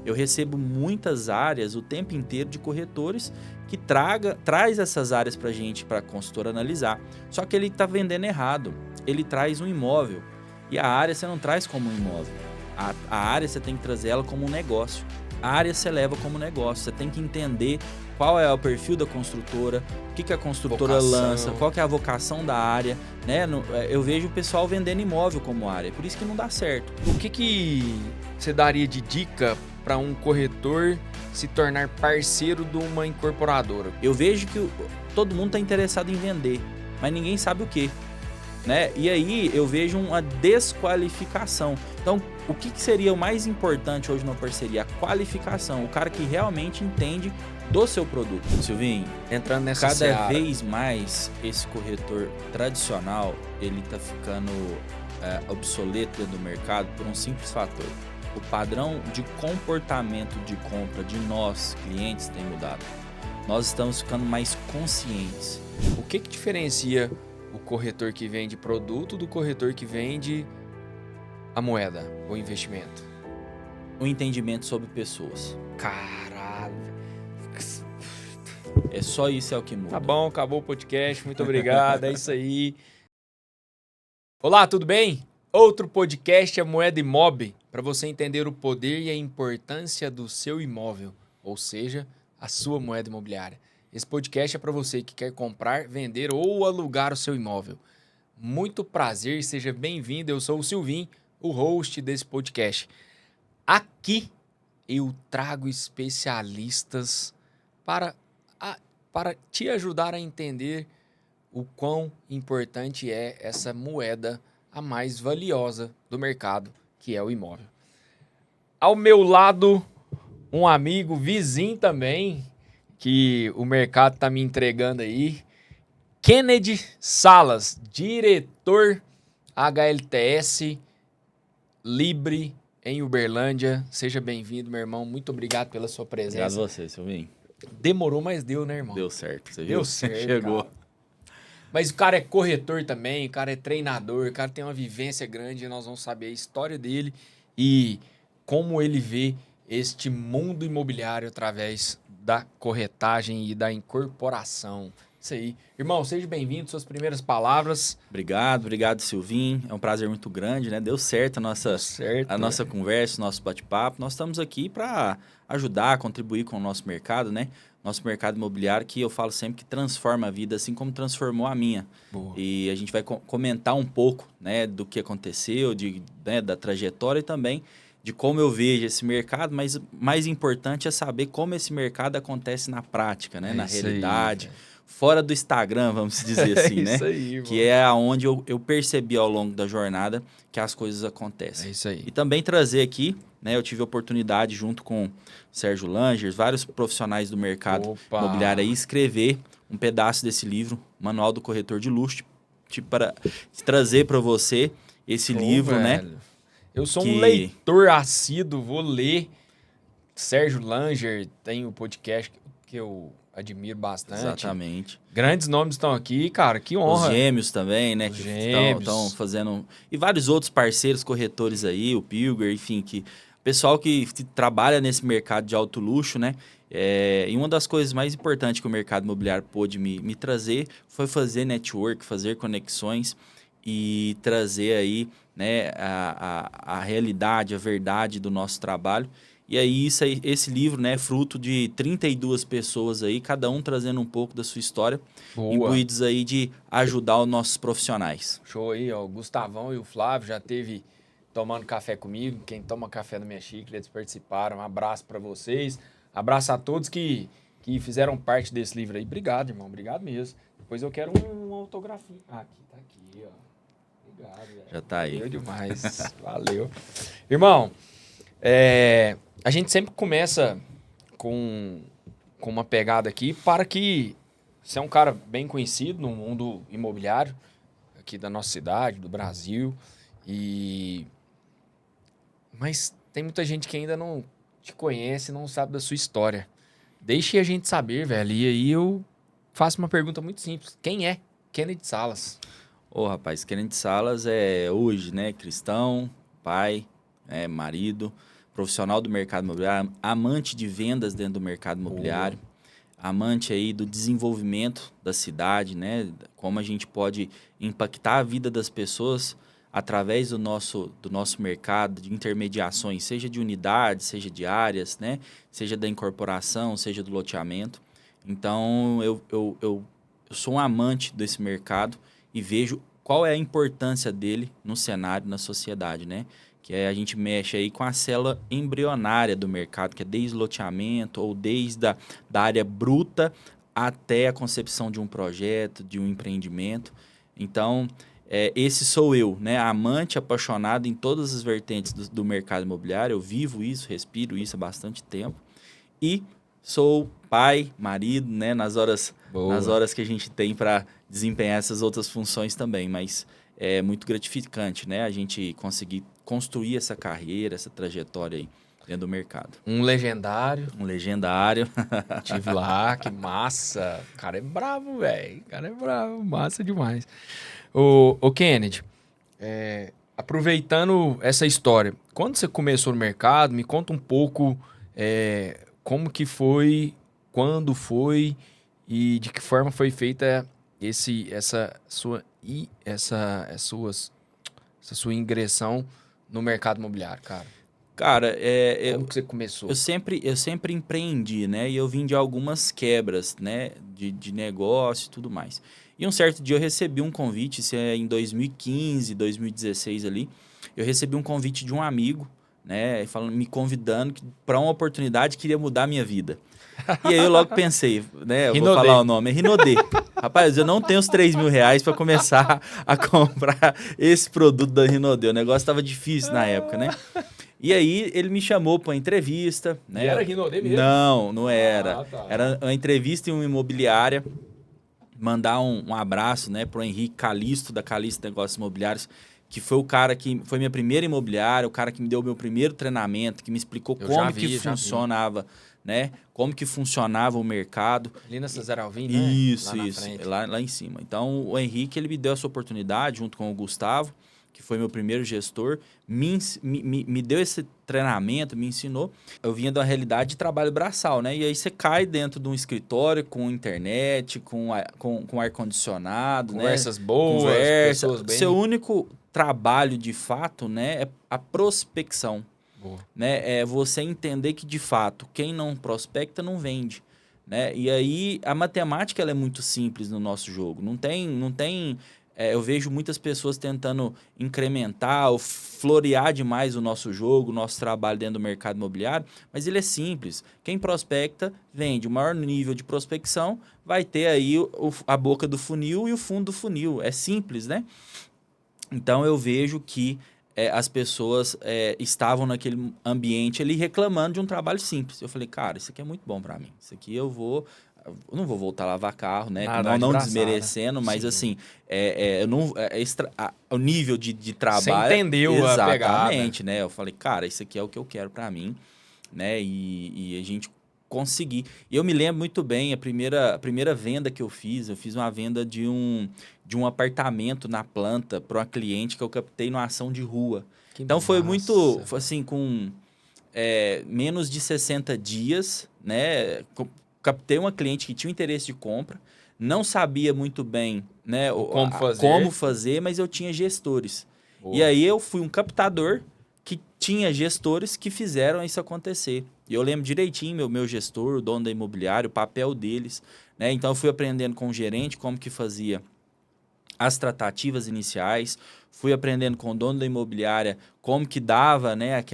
Eu recebo muitas áreas o tempo inteiro de corretores que traz essas áreas para a gente, para a consultora analisar. Só que ele está vendendo errado. Ele traz um imóvel. E a área você não traz como um imóvel. A área você tem que trazer ela como um negócio. A área você leva como negócio. Você tem que entender qual é o perfil da construtora, o que a construtora lança, qual que é a vocação da área. Né? Eu vejo o pessoal vendendo imóvel como área. Por isso que não dá certo. O que você daria de dica para um corretor se tornar parceiro de uma incorporadora? Eu vejo que todo mundo está interessado em vender, mas ninguém sabe o quê. Né? E aí eu vejo uma desqualificação. Então, o que seria o mais importante hoje numa parceria? A qualificação, o cara que realmente entende do seu produto. Silvinho, entrando nessa cada seara, vez mais esse corretor tradicional, ele está ficando obsoleto dentro do mercado por um simples fator. O padrão de comportamento de compra de nós, clientes, tem mudado. Nós estamos ficando mais conscientes. O que diferencia o corretor que vende produto do corretor que vende a moeda, o investimento? O entendimento sobre pessoas. Caralho. É só isso é o que muda. Tá bom, acabou o podcast. Muito obrigado. É isso aí. Olá, tudo bem? Outro podcast é Moeda Imob, para você entender o poder e a importância do seu imóvel, ou seja, a sua moeda imobiliária. Esse podcast é para você que quer comprar, vender ou alugar o seu imóvel. Muito prazer, seja bem-vindo. Eu sou o Silvinho, o host desse podcast. Aqui eu trago especialistas para te ajudar a entender o quão importante é essa moeda, a mais valiosa do mercado, que é o imóvel. Ao meu lado, um amigo, vizinho também, que o mercado está me entregando aí, Kennedy Salas, diretor HLTS Libre em Uberlândia. Seja bem-vindo, meu irmão. Muito obrigado pela sua presença. Obrigado a você, Silvinho. Demorou, mas deu, né, irmão? Deu certo. Você Deu viu? certo, Chegou. cara. Mas o cara é corretor também, o cara é treinador, o cara tem uma vivência grande e nós vamos saber a história dele e como ele vê este mundo imobiliário através da corretagem e da incorporação. Isso aí. Irmão, seja bem-vindo, suas primeiras palavras. Obrigado, Silvinho. É um prazer muito grande, né? Deu certo a nossa conversa, o nosso bate-papo. Nós estamos aqui para ajudar, contribuir com o nosso mercado, né? Nosso mercado imobiliário, que eu falo sempre que transforma a vida, assim como transformou a minha. Boa. E a gente vai comentar um pouco, né, do que aconteceu, né, da trajetória e também de como eu vejo esse mercado, mas mais importante é saber como esse mercado acontece na prática, né, na realidade. Fora do Instagram, vamos dizer assim, né? Isso aí, que é onde eu percebi ao longo da jornada que as coisas acontecem. É isso aí. E também trazer aqui, né? Eu tive a oportunidade, junto com o Sérgio Langers, vários profissionais do mercado imobiliário aí, escrever um pedaço desse livro, Manual do Corretor de Luxo, tipo, para trazer para você esse livro, velho, né? Eu sou um leitor assíduo, vou ler. Sérgio Langer tem o podcast que eu admiro bastante. Exatamente. Grandes nomes estão aqui, cara, que honra. Os Gêmeos também, né? Os que Gêmeos. Estão fazendo... E vários outros parceiros corretores aí, o Pilger, enfim, que... Pessoal que trabalha nesse mercado de alto luxo, né? E uma das coisas mais importantes que o mercado imobiliário pôde me trazer foi fazer network, fazer conexões e trazer aí, né, a realidade, a verdade do nosso trabalho. E aí, esse livro, né, é fruto de 32 pessoas aí, cada um trazendo um pouco da sua história, imbuídos aí de ajudar os nossos profissionais. Show aí, ó. O Gustavão e o Flávio já teve tomando café comigo. Quem toma café na minha xícara, eles participaram. Um abraço para vocês. Abraço a todos que fizeram parte desse livro aí. Obrigado, irmão. Obrigado mesmo. Depois eu quero um autografinho. Ah, tá aqui, ó. Obrigado, velho. Já tá aí. Valeu demais. Valeu. Irmão, a gente sempre começa com uma pegada aqui para que você é um cara bem conhecido no mundo imobiliário aqui da nossa cidade, do Brasil. Mas tem muita gente que ainda não te conhece, não sabe da sua história. Deixe a gente saber, velho. E aí eu faço uma pergunta muito simples. Quem é Kennedy Salas? Rapaz, Kennedy Salas é hoje, né, cristão, pai, marido, profissional do mercado imobiliário, amante de vendas dentro do mercado imobiliário, amante aí do desenvolvimento da cidade, né? Como a gente pode impactar a vida das pessoas através do nosso mercado de intermediações, seja de unidades, seja de áreas, né? Seja da incorporação, seja do loteamento. Então, eu sou um amante desse mercado e vejo qual é a importância dele no cenário, na sociedade, né? Que a gente mexe aí com a célula embrionária do mercado, que é desde o loteamento ou desde da área bruta até a concepção de um projeto, de um empreendimento. Então, esse sou eu, né? Amante, apaixonado em todas as vertentes do mercado imobiliário. Eu vivo isso, respiro isso há bastante tempo. E sou pai, marido, né? Nas horas que a gente tem para desempenhar essas outras funções também. Mas é muito gratificante, né? A gente conseguir construir essa carreira, essa trajetória aí dentro do mercado. Um legendário. Um legendário. Tive lá, que massa. O cara é bravo, velho. O cara é bravo, massa demais. Ô Kennedy, aproveitando essa história, quando você começou no mercado, me conta um pouco como que foi, quando foi e de que forma foi feita essa sua ingressão no mercado imobiliário, cara. Cara, como que você começou? Eu sempre empreendi, né? E eu vim de algumas quebras, né? De negócio e tudo mais. E um certo dia eu recebi um convite, isso é em 2015, 2016 ali. Eu recebi um convite de um amigo, né? Me convidando para uma oportunidade que queria mudar a minha vida. E aí eu logo pensei, né? Eu vou falar o nome, é Rinodê. Rapaz, eu não tenho os 3 mil reais para começar a comprar esse produto da Rinodê. O negócio estava difícil na época, né? E aí ele me chamou para uma entrevista, né? E era Rinodê mesmo? Não era. Tá. Era uma entrevista em uma imobiliária. Mandar um abraço, né, pro Henrique Calisto, da Calisto Negócios Imobiliários, que foi o cara que foi minha primeira imobiliária, o cara que me deu o meu primeiro treinamento, que me explicou como que funcionava, né? Como que funcionava o mercado. Ali na César Alvim, né? Isso, lá em cima. Então, o Henrique, ele me deu essa oportunidade, junto com o Gustavo, que foi meu primeiro gestor, me deu esse treinamento, me ensinou. Eu vinha da realidade de trabalho braçal, né? E aí você cai dentro de um escritório com internet, com ar-condicionado, Conversas né? boas, pessoas bem... Seu único trabalho, de fato, né? É a prospecção. Boa. Né? É você entender que, de fato, quem não prospecta não vende. Né? E aí, a matemática ela é muito simples no nosso jogo. Não tem eu vejo muitas pessoas tentando incrementar ou florear demais o nosso jogo, o nosso trabalho dentro do mercado imobiliário, mas ele é simples. Quem prospecta, vende. O maior nível de prospecção vai ter aí a boca do funil e o fundo do funil. É simples, né? Então, eu vejo que as pessoas estavam naquele ambiente ali reclamando de um trabalho simples. Eu falei, cara, isso aqui é muito bom para mim. Isso aqui eu não vou voltar a lavar carro, né? Não desmerecendo, mas sim. Assim, o nível de trabalho... Você entendeu a pegada. Exatamente, né? Eu falei, cara, isso aqui é o que eu quero para mim, né? E a gente conseguir. E eu me lembro muito bem, a primeira venda que eu fiz uma venda de um apartamento na planta para uma cliente que eu captei numa ação de rua. Então, foi muito, assim, com menos de 60 dias, né? Captei uma cliente que tinha um interesse de compra, não sabia muito bem, né, como fazer, mas eu tinha gestores. Boa. E aí eu fui um captador que tinha gestores que fizeram isso acontecer. E eu lembro direitinho, meu gestor, o dono da imobiliária, o papel deles, né? Então eu fui aprendendo com o gerente como que fazia as tratativas iniciais, fui aprendendo com o dono da imobiliária como que dava, né,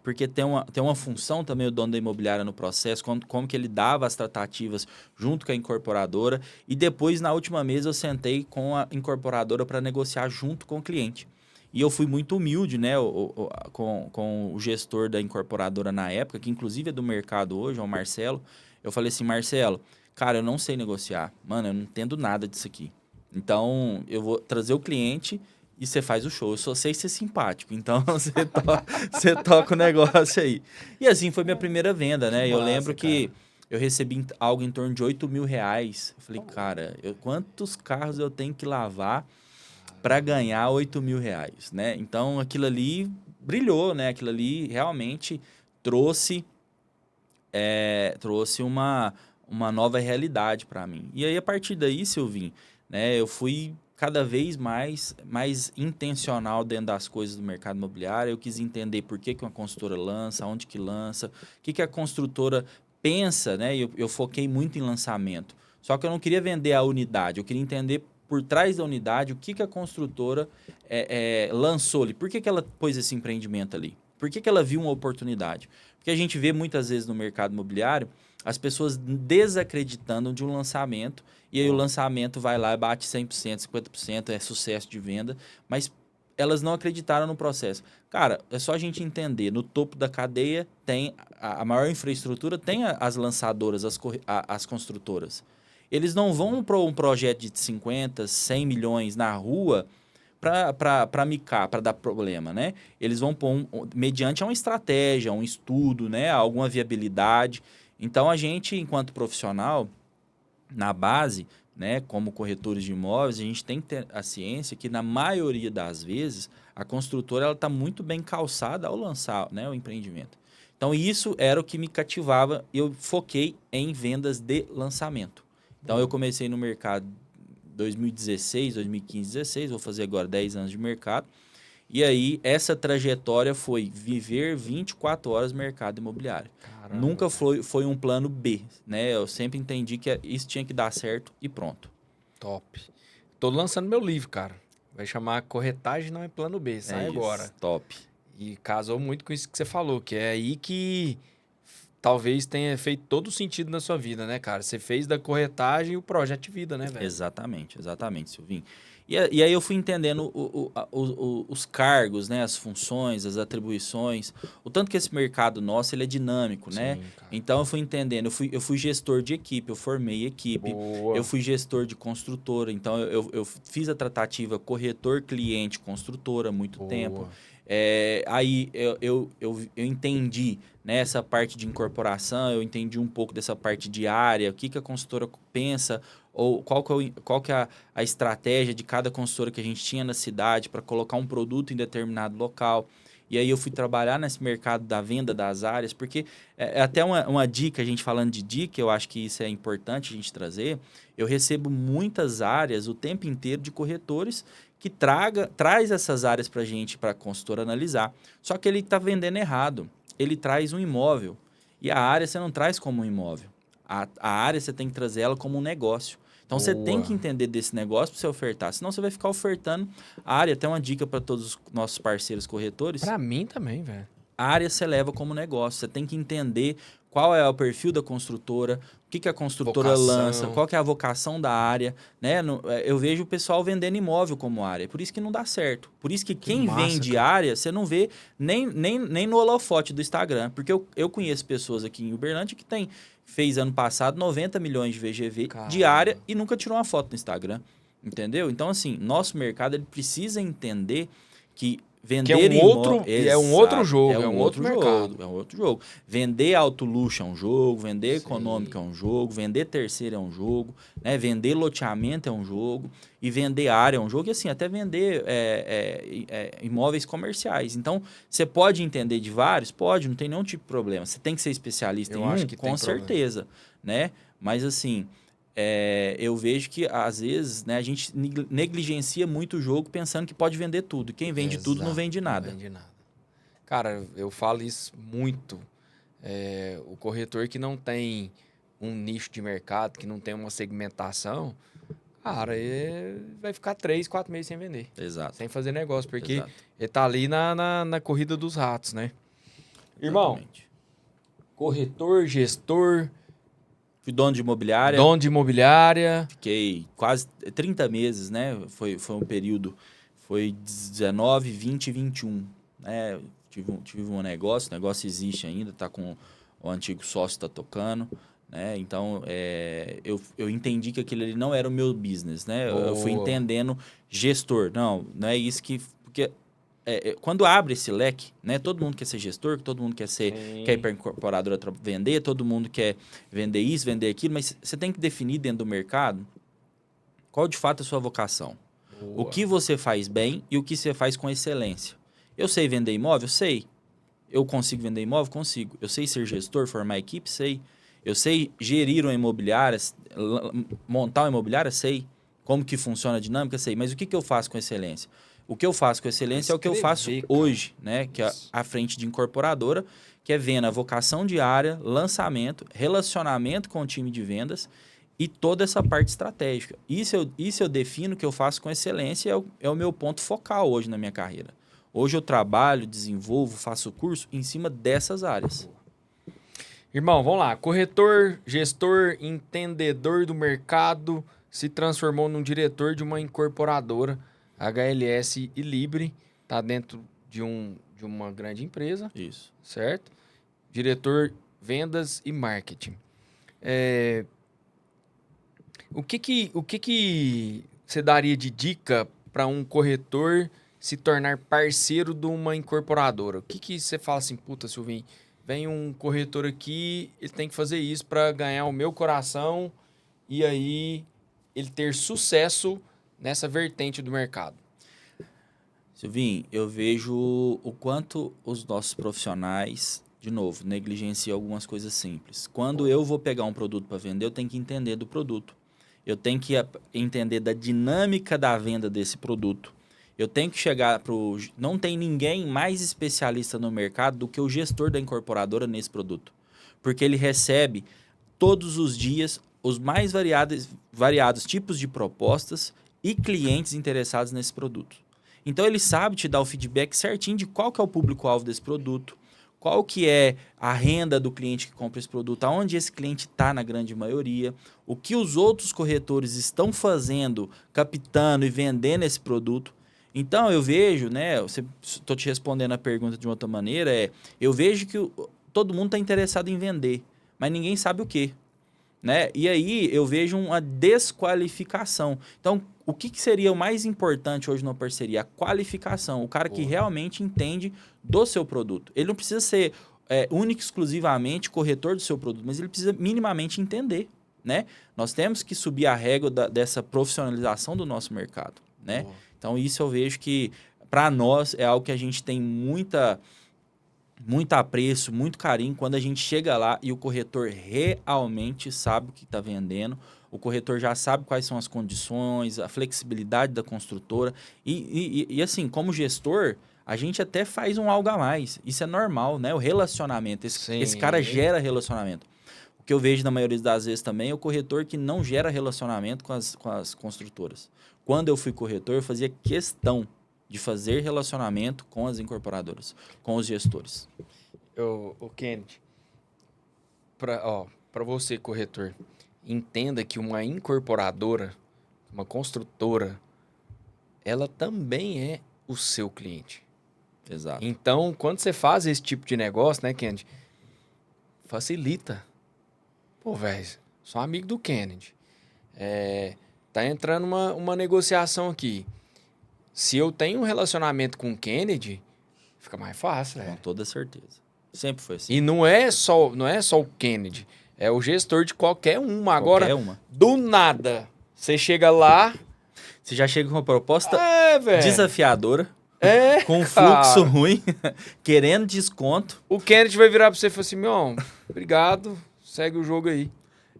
porque tem uma função também o dono da imobiliária no processo, como que ele dava as tratativas junto com a incorporadora, e depois, na última mesa, eu sentei com a incorporadora para negociar junto com o cliente. E eu fui muito humilde, né, com o gestor da incorporadora na época, que inclusive é do mercado hoje, é o Marcelo. Eu falei assim, Marcelo, cara, eu não sei negociar. Mano, eu não entendo nada disso aqui. Então, eu vou trazer o cliente e você faz o show. Eu só sei ser simpático. Então, você toca o negócio aí. E assim foi minha primeira venda, né? Eu lembro que eu recebi algo em torno de 8 mil reais. Eu falei, cara, quantos carros eu tenho que lavar para ganhar 8 mil reais, né? Então, aquilo ali brilhou, né? Aquilo ali realmente trouxe uma nova realidade para mim. E aí, a partir daí, Silvinho, né, eu fui cada vez mais intencional dentro das coisas do mercado imobiliário. Eu quis entender por que uma construtora lança, onde que lança, o que a construtora pensa, né? Eu foquei muito em lançamento. Só que eu não queria vender a unidade, eu queria entender por trás da unidade o que a construtora lançou ali. Por que ela pôs esse empreendimento ali? Por que ela viu uma oportunidade? Porque a gente vê muitas vezes no mercado imobiliário as pessoas desacreditando de um lançamento e aí o lançamento vai lá e bate 100%, 50%, é sucesso de venda, mas elas não acreditaram no processo. Cara, é só a gente entender, no topo da cadeia tem a maior infraestrutura, tem as lançadoras, as construtoras. Eles não vão para um projeto de 50, 100 milhões na rua para micar, para dar problema, né? Eles vão pôr mediante uma estratégia, um estudo, né? Alguma viabilidade. Então, a gente, enquanto profissional, na base, né, como corretores de imóveis, a gente tem que ter a ciência que, na maioria das vezes, a construtora está muito bem calçada ao lançar, né, o empreendimento. Então, isso era o que me cativava. Eu foquei em vendas de lançamento. Então, eu comecei no mercado 2016, 2015, 2016, vou fazer agora 10 anos de mercado. E aí, essa trajetória foi viver 24 horas no mercado imobiliário. Caramba. Nunca foi um plano B, né? Eu sempre entendi que isso tinha que dar certo e pronto. Top. Tô lançando meu livro, cara. Vai chamar Corretagem Não é Plano B. Sai agora. Top. E casou muito com isso que você falou, que é aí que talvez tenha feito todo o sentido na sua vida, né, cara? Você fez da corretagem o projeto de vida, né, velho? Exatamente, Silvinho. E aí eu fui entendendo os cargos, né, as funções, as atribuições, o tanto que esse mercado nosso ele é dinâmico, né? Cara. Então eu fui entendendo, eu fui gestor de equipe, eu formei equipe, Boa. eu fui gestor de construtora, então eu fiz a tratativa corretor-cliente-construtora há muito Boa. tempo. Aí eu entendi, né, essa parte de incorporação, eu entendi um pouco dessa parte de área, o que a consultora pensa, ou qual que é a estratégia de cada consultora que a gente tinha na cidade para colocar um produto em determinado local. E aí eu fui trabalhar nesse mercado da venda das áreas, porque é até uma dica, a gente falando de dica, eu acho que isso é importante a gente trazer. Eu recebo muitas áreas o tempo inteiro de corretores que traz essas áreas para a gente, para a consultora analisar. Só que ele está vendendo errado. Ele traz um imóvel. E a área você não traz como um imóvel. A área você tem que trazer ela como um negócio. Então, você tem que entender desse negócio para você ofertar. Senão, você vai ficar ofertando a área. Tem uma dica para todos os nossos parceiros corretores. Para mim também, velho. A área você leva como negócio. Você tem que entender qual é o perfil da construtora, o que a construtora lança, qual que é a vocação da área. Né? Eu vejo o pessoal vendendo imóvel como área. Por isso que não dá certo. Por isso que quem vende área, você não vê nem no holofote do Instagram. Porque eu conheço pessoas aqui em Uberlândia que fez ano passado 90 milhões de VGV de área e nunca tirou uma foto no Instagram. Entendeu? Então, assim, nosso mercado ele precisa entender que vender é um outro jogo, é um outro mercado. É um outro jogo. Vender alto luxo é um jogo, vender econômico é um jogo, vender terceiro é um jogo, né? Vender loteamento é um jogo e vender área é um jogo e assim, até vender imóveis comerciais. Então, você pode entender de vários? Pode, não tem nenhum tipo de problema. Você tem que ser especialista em um? Com certeza, né? Mas assim... eu vejo que, às vezes, né, a gente negligencia muito o jogo pensando que pode vender tudo. Quem vende tudo não vende nada. Não vende nada. Cara, eu falo isso muito. O corretor que não tem um nicho de mercado, que não tem uma segmentação, cara, ele vai ficar 3, 4 meses sem vender. Exato. Sem fazer negócio, porque ele tá ali na corrida dos ratos, né? Irmão, corretor, gestor... Fui dono de imobiliária. Dono de imobiliária. Fiquei quase 30 meses, né? Foi um período, foi 19, 20 e 21. Né? Tive um negócio, o negócio existe ainda, tá com o antigo sócio tá tocando. Né? Então, eu entendi que aquilo ali não era o meu business, né? Eu fui entendendo gestor. Não é isso que... Porque quando abre esse leque, né? Todo mundo quer ser gestor, todo mundo quer ir para a incorporadora vender, todo mundo quer vender isso, vender aquilo, mas você tem que definir dentro do mercado qual de fato é a sua vocação. O que você faz bem e o que você faz com excelência. Eu sei vender imóvel? Sei. Eu consigo vender imóvel? Consigo. Eu sei ser gestor, formar equipe? Sei. Eu sei gerir uma imobiliária, montar uma imobiliária? Sei. Como que funciona a dinâmica? Sei. Mas o que eu faço com excelência? O que eu faço com excelência é o que eu faço hoje, né? Que é à frente de incorporadora, que é vendo a vocação diária, lançamento, relacionamento com o time de vendas e toda essa parte estratégica. Isso eu defino que eu faço com excelência e é o meu ponto focal hoje na minha carreira. Hoje eu trabalho, desenvolvo, faço curso em cima dessas áreas. Irmão, vamos lá. Corretor, gestor, entendedor do mercado, se transformou num diretor de uma incorporadora, HLS e Libre, tá dentro de uma grande empresa. Isso. Certo? Diretor, vendas e marketing. O que você daria de dica para um corretor se tornar parceiro de uma incorporadora? O que você fala assim, puta, Silvinho, vem um corretor aqui, ele tem que fazer isso para ganhar o meu coração e aí ele ter sucesso nessa vertente do mercado? Silvinho, eu vejo o quanto os nossos profissionais, de novo, negligenciam algumas coisas simples. Quando eu vou pegar um produto para vender, eu tenho que entender do produto. Eu tenho que entender da dinâmica da venda desse produto. Eu tenho que chegar para o... Não tem ninguém mais especialista no mercado do que o gestor da incorporadora nesse produto. Porque ele recebe todos os dias os mais variados tipos de propostas e clientes interessados nesse produto. Então ele sabe te dar o feedback certinho de qual que é o público-alvo desse produto, qual que é a renda do cliente que compra esse produto, aonde esse cliente está na grande maioria, o que os outros corretores estão fazendo, captando e vendendo esse produto. Então eu vejo, né, estou te respondendo a pergunta de uma outra maneira, eu vejo que todo mundo está interessado em vender, mas ninguém sabe o quê. Né? E aí eu vejo uma desqualificação. Então, o que seria o mais importante hoje numa parceria? A qualificação. O cara que realmente entende do seu produto. Ele não precisa ser único e exclusivamente corretor do seu produto, mas ele precisa minimamente entender. Né? Nós temos que subir a régua dessa profissionalização do nosso mercado. Né? Então, isso eu vejo que, para nós, é algo que a gente tem muito apreço, muito carinho quando a gente chega lá e o corretor realmente sabe o que está vendendo, o corretor já sabe quais são as condições, a flexibilidade da construtora e assim, como gestor, a gente até faz um algo a mais. Isso é normal, né? O relacionamento, esse cara gera relacionamento. O que eu vejo na maioria das vezes também é o corretor que não gera relacionamento com as construtoras. Quando eu fui corretor, eu fazia questão de fazer relacionamento com as incorporadoras, com os gestores. O Kennedy, para você, corretor, entenda que uma incorporadora, uma construtora, ela também é o seu cliente. Exato. Então, quando você faz esse tipo de negócio, né, Kennedy, facilita. Pô, velho, sou amigo do Kennedy. Tá entrando uma negociação aqui. Se eu tenho um relacionamento com o Kennedy, fica mais fácil, Com toda certeza. Sempre foi assim. E não é só o Kennedy, é o gestor de qualquer uma. Agora, do nada, você chega lá... Você já chega com uma proposta velho, desafiadora, com um fluxo ruim, querendo desconto. O Kennedy vai virar pra você e falar assim, meu, obrigado, segue o jogo aí.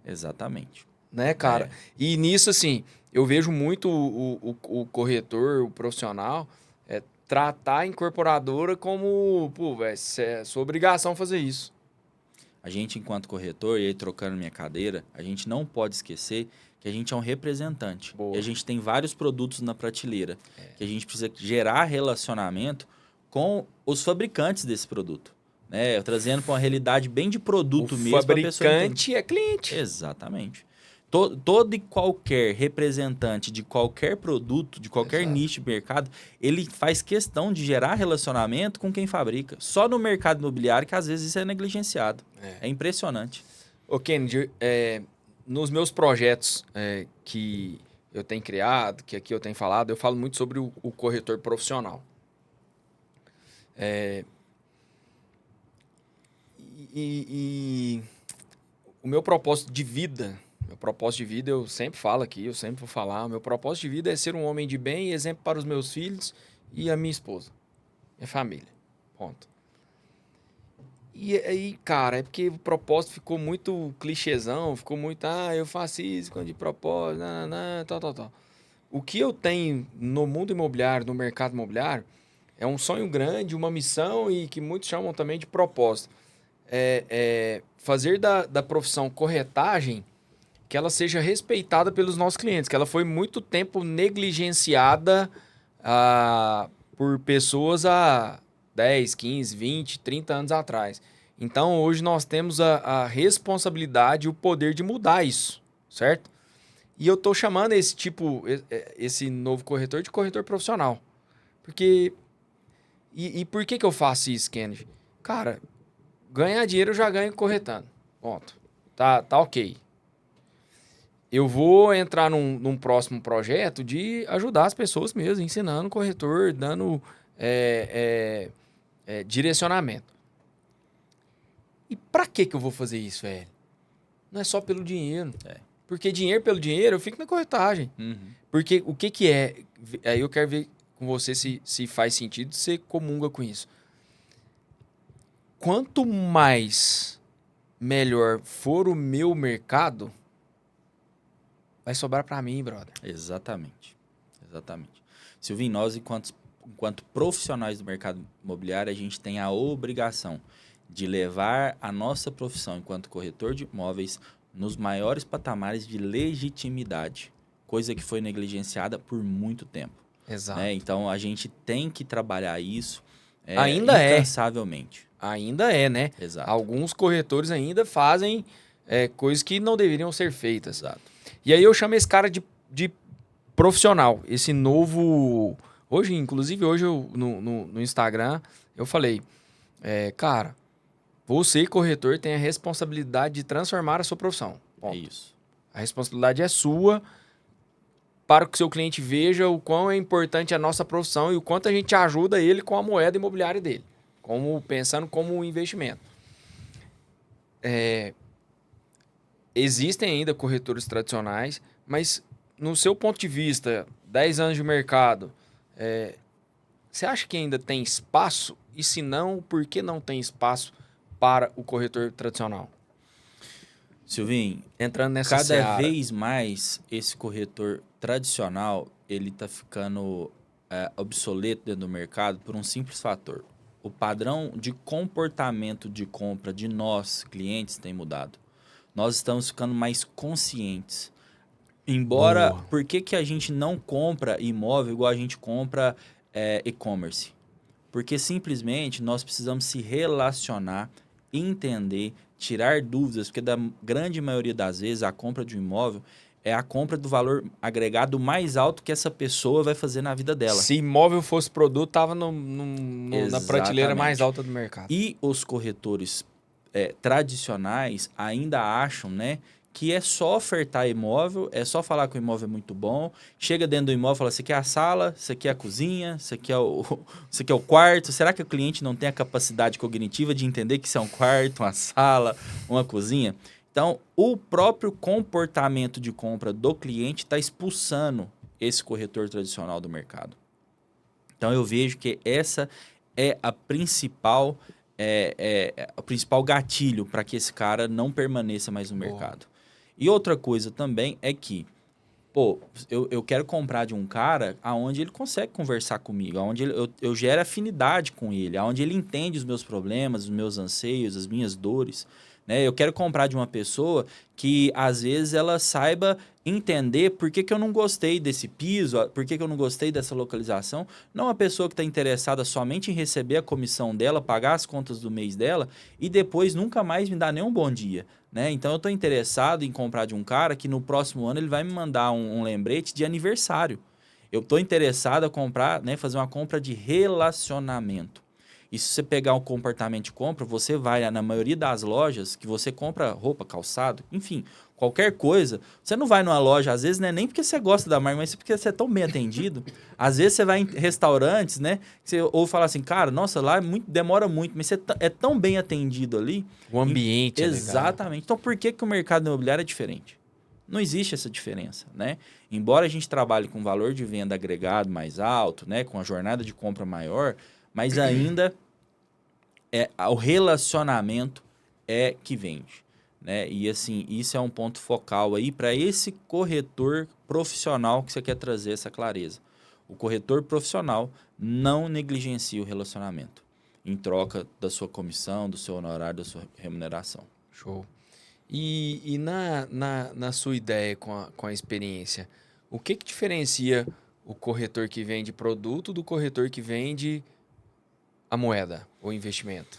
Exatamente. Né, cara? E nisso, assim, eu vejo muito o corretor, o profissional, tratar a incorporadora como, pô, velho, é sua obrigação fazer isso. A gente, enquanto corretor, e aí trocando minha cadeira, a gente não pode esquecer que a gente é um representante. Boa. E a gente tem vários produtos na prateleira, que a gente precisa gerar relacionamento com os fabricantes desse produto. Né? Trazendo para uma realidade bem de produto mesmo. O fabricante é cliente. Exatamente. Todo e qualquer representante de qualquer produto, de qualquer nicho de mercado, ele faz questão de gerar relacionamento com quem fabrica. Só no mercado imobiliário que às vezes isso é negligenciado. É impressionante. Ô, Kennedy, nos meus projetos que eu tenho criado, que aqui eu tenho falado, eu falo muito sobre o corretor profissional. E o meu propósito de vida... eu sempre falo aqui, eu sempre vou falar. O meu propósito de vida é ser um homem de bem e exemplo para os meus filhos e a minha esposa. Minha família. Ponto. E aí, cara, é porque o propósito ficou muito clichêzão, ficou muito, eu faço isso de propósito, tal. O que eu tenho no mundo imobiliário, no mercado imobiliário, é um sonho grande, uma missão e que muitos chamam também de propósito. É fazer da profissão corretagem que ela seja respeitada pelos nossos clientes, que ela foi muito tempo negligenciada por pessoas há 10, 15, 20, 30 anos atrás. Então, hoje nós temos a responsabilidade e o poder de mudar isso, certo? E eu tô chamando esse novo corretor de corretor profissional. Porque... E por que eu faço isso, Kennedy? Cara, ganhar dinheiro eu já ganho corretando. Ponto. Tá ok. Eu vou entrar num próximo projeto de ajudar as pessoas mesmo, ensinando o corretor, dando direcionamento. E pra que eu vou fazer isso, velho? Não é só pelo dinheiro. Porque dinheiro pelo dinheiro eu fico na corretagem. Uhum. Porque o que é... Aí eu quero ver com você se faz sentido, se você comunga com isso. Quanto mais melhor for o meu mercado, vai sobrar para mim, brother. Exatamente. Silvinho, nós, enquanto profissionais do mercado imobiliário, a gente tem a obrigação de levar a nossa profissão enquanto corretor de imóveis nos maiores patamares de legitimidade, coisa que foi negligenciada por muito tempo. Exato. Né? Então, a gente tem que trabalhar isso incansavelmente. Ainda né? Exato. Alguns corretores ainda fazem coisas que não deveriam ser feitas. Exato. E aí eu chamo esse cara de profissional. Esse novo... Inclusive hoje no Instagram, eu falei, cara, você, corretor, tem a responsabilidade de transformar a sua profissão. Ponto. É isso. A responsabilidade é sua para que o seu cliente veja o quão é importante a nossa profissão e o quanto a gente ajuda ele com a moeda imobiliária dele, pensando como um investimento. Existem ainda corretores tradicionais, mas no seu ponto de vista, 10 anos de mercado, você acha que ainda tem espaço? E se não, por que não tem espaço para o corretor tradicional? Silvinho, entrando nessa cada seara, vez mais esse corretor tradicional ele está ficando obsoleto dentro do mercado por um simples fator. O padrão de comportamento de compra de nós, clientes, tem mudado. Nós estamos ficando mais conscientes. Embora, por que a gente não compra imóvel igual a gente compra e-commerce? Porque simplesmente nós precisamos se relacionar, entender, tirar dúvidas, porque da grande maioria das vezes a compra de um imóvel é a compra do valor agregado mais alto que essa pessoa vai fazer na vida dela. Se imóvel fosse produto, estava na prateleira mais alta do mercado. E os corretores tradicionais ainda acham, né, que é só ofertar imóvel, é só falar que o imóvel é muito bom, chega dentro do imóvel e fala, isso aqui é a sala, isso aqui é a cozinha, isso aqui é o quarto. Será que o cliente não tem a capacidade cognitiva de entender que isso é um quarto, uma sala, uma cozinha? Então, o próprio comportamento de compra do cliente está expulsando esse corretor tradicional do mercado. Então, eu vejo que essa é a principal, o principal gatilho para que esse cara não permaneça mais no mercado. E outra coisa também é que, eu quero comprar de um cara aonde ele consegue conversar comigo, aonde eu gero afinidade com ele, aonde ele entende os meus problemas, os meus anseios, as minhas dores. Né? Eu quero comprar de uma pessoa que, às vezes, ela saiba entender por que eu não gostei desse piso, por que eu não gostei dessa localização. Não uma pessoa que está interessada somente em receber a comissão dela, pagar as contas do mês dela e depois nunca mais me dar nem um bom dia. Né? Então, eu estou interessado em comprar de um cara que no próximo ano ele vai me mandar um lembrete de aniversário. Eu estou interessado a comprar, né, fazer uma compra de relacionamento. E se você pegar um comportamento de compra, você vai na maioria das lojas que você compra roupa, calçado, enfim, qualquer coisa. Você não vai numa loja, às vezes, né, nem porque você gosta da marca, mas porque você é tão bem atendido. Às vezes você vai em restaurantes, né, ou fala assim, cara, nossa, lá demora muito, mas você é tão bem atendido ali. O ambiente é legal. Exatamente. Então, por que o mercado imobiliário é diferente? Não existe essa diferença, né? Embora a gente trabalhe com valor de venda agregado mais alto, né, com a jornada de compra maior, mas ainda o relacionamento é que vende, né? E assim, isso é um ponto focal aí para esse corretor profissional que você quer trazer essa clareza. O corretor profissional não negligencia o relacionamento em troca da sua comissão, do seu honorário, da sua remuneração. Show. E na sua ideia com a experiência, o que diferencia o corretor que vende produto do corretor que vende a moeda, o investimento?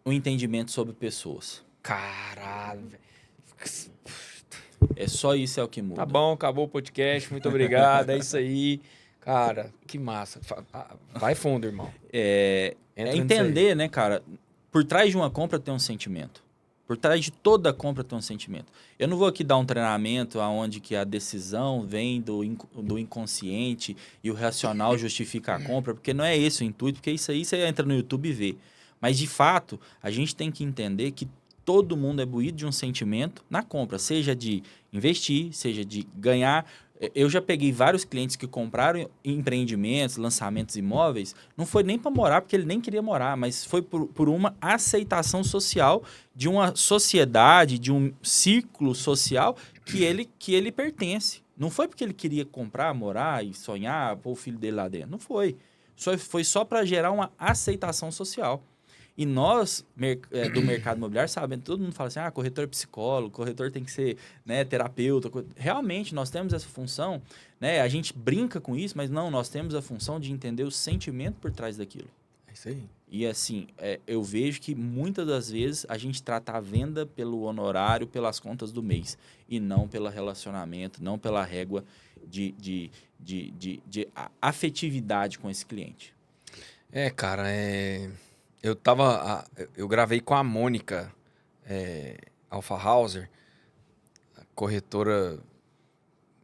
O entendimento sobre pessoas. Caralho, velho. É só isso é o que muda. Tá bom, acabou o podcast. Muito obrigado. É isso aí. Cara, que massa. Vai fundo, irmão. É entender, né, cara? Por trás de uma compra tem um sentimento. Por trás de toda compra tem um sentimento. Eu não vou aqui dar um treinamento onde que a decisão vem do inconsciente e o racional justifica a compra, porque não é esse o intuito, porque isso aí você entra no YouTube e vê. Mas, de fato, a gente tem que entender que todo mundo é buído de um sentimento na compra, seja de investir, seja de ganhar. Eu já peguei vários clientes que compraram empreendimentos, lançamentos imóveis, não foi nem para morar, porque ele nem queria morar, mas foi por uma aceitação social de uma sociedade, de um círculo social que ele pertence. Não foi porque ele queria comprar, morar e sonhar, pôr o filho dele lá dentro. Não foi. Foi só para gerar uma aceitação social. E nós, do mercado imobiliário, sabemos, todo mundo fala assim, corretor é psicólogo, corretor tem que ser, né, terapeuta. Realmente, nós temos essa função, né? A gente brinca com isso, mas não, nós temos a função de entender o sentimento por trás daquilo. É isso aí. E assim, eu vejo que muitas das vezes a gente trata a venda pelo honorário, pelas contas do mês, e não pelo relacionamento, não pela régua de afetividade com esse cliente. Cara, eu gravei com a Mônica Alfahauser, a corretora,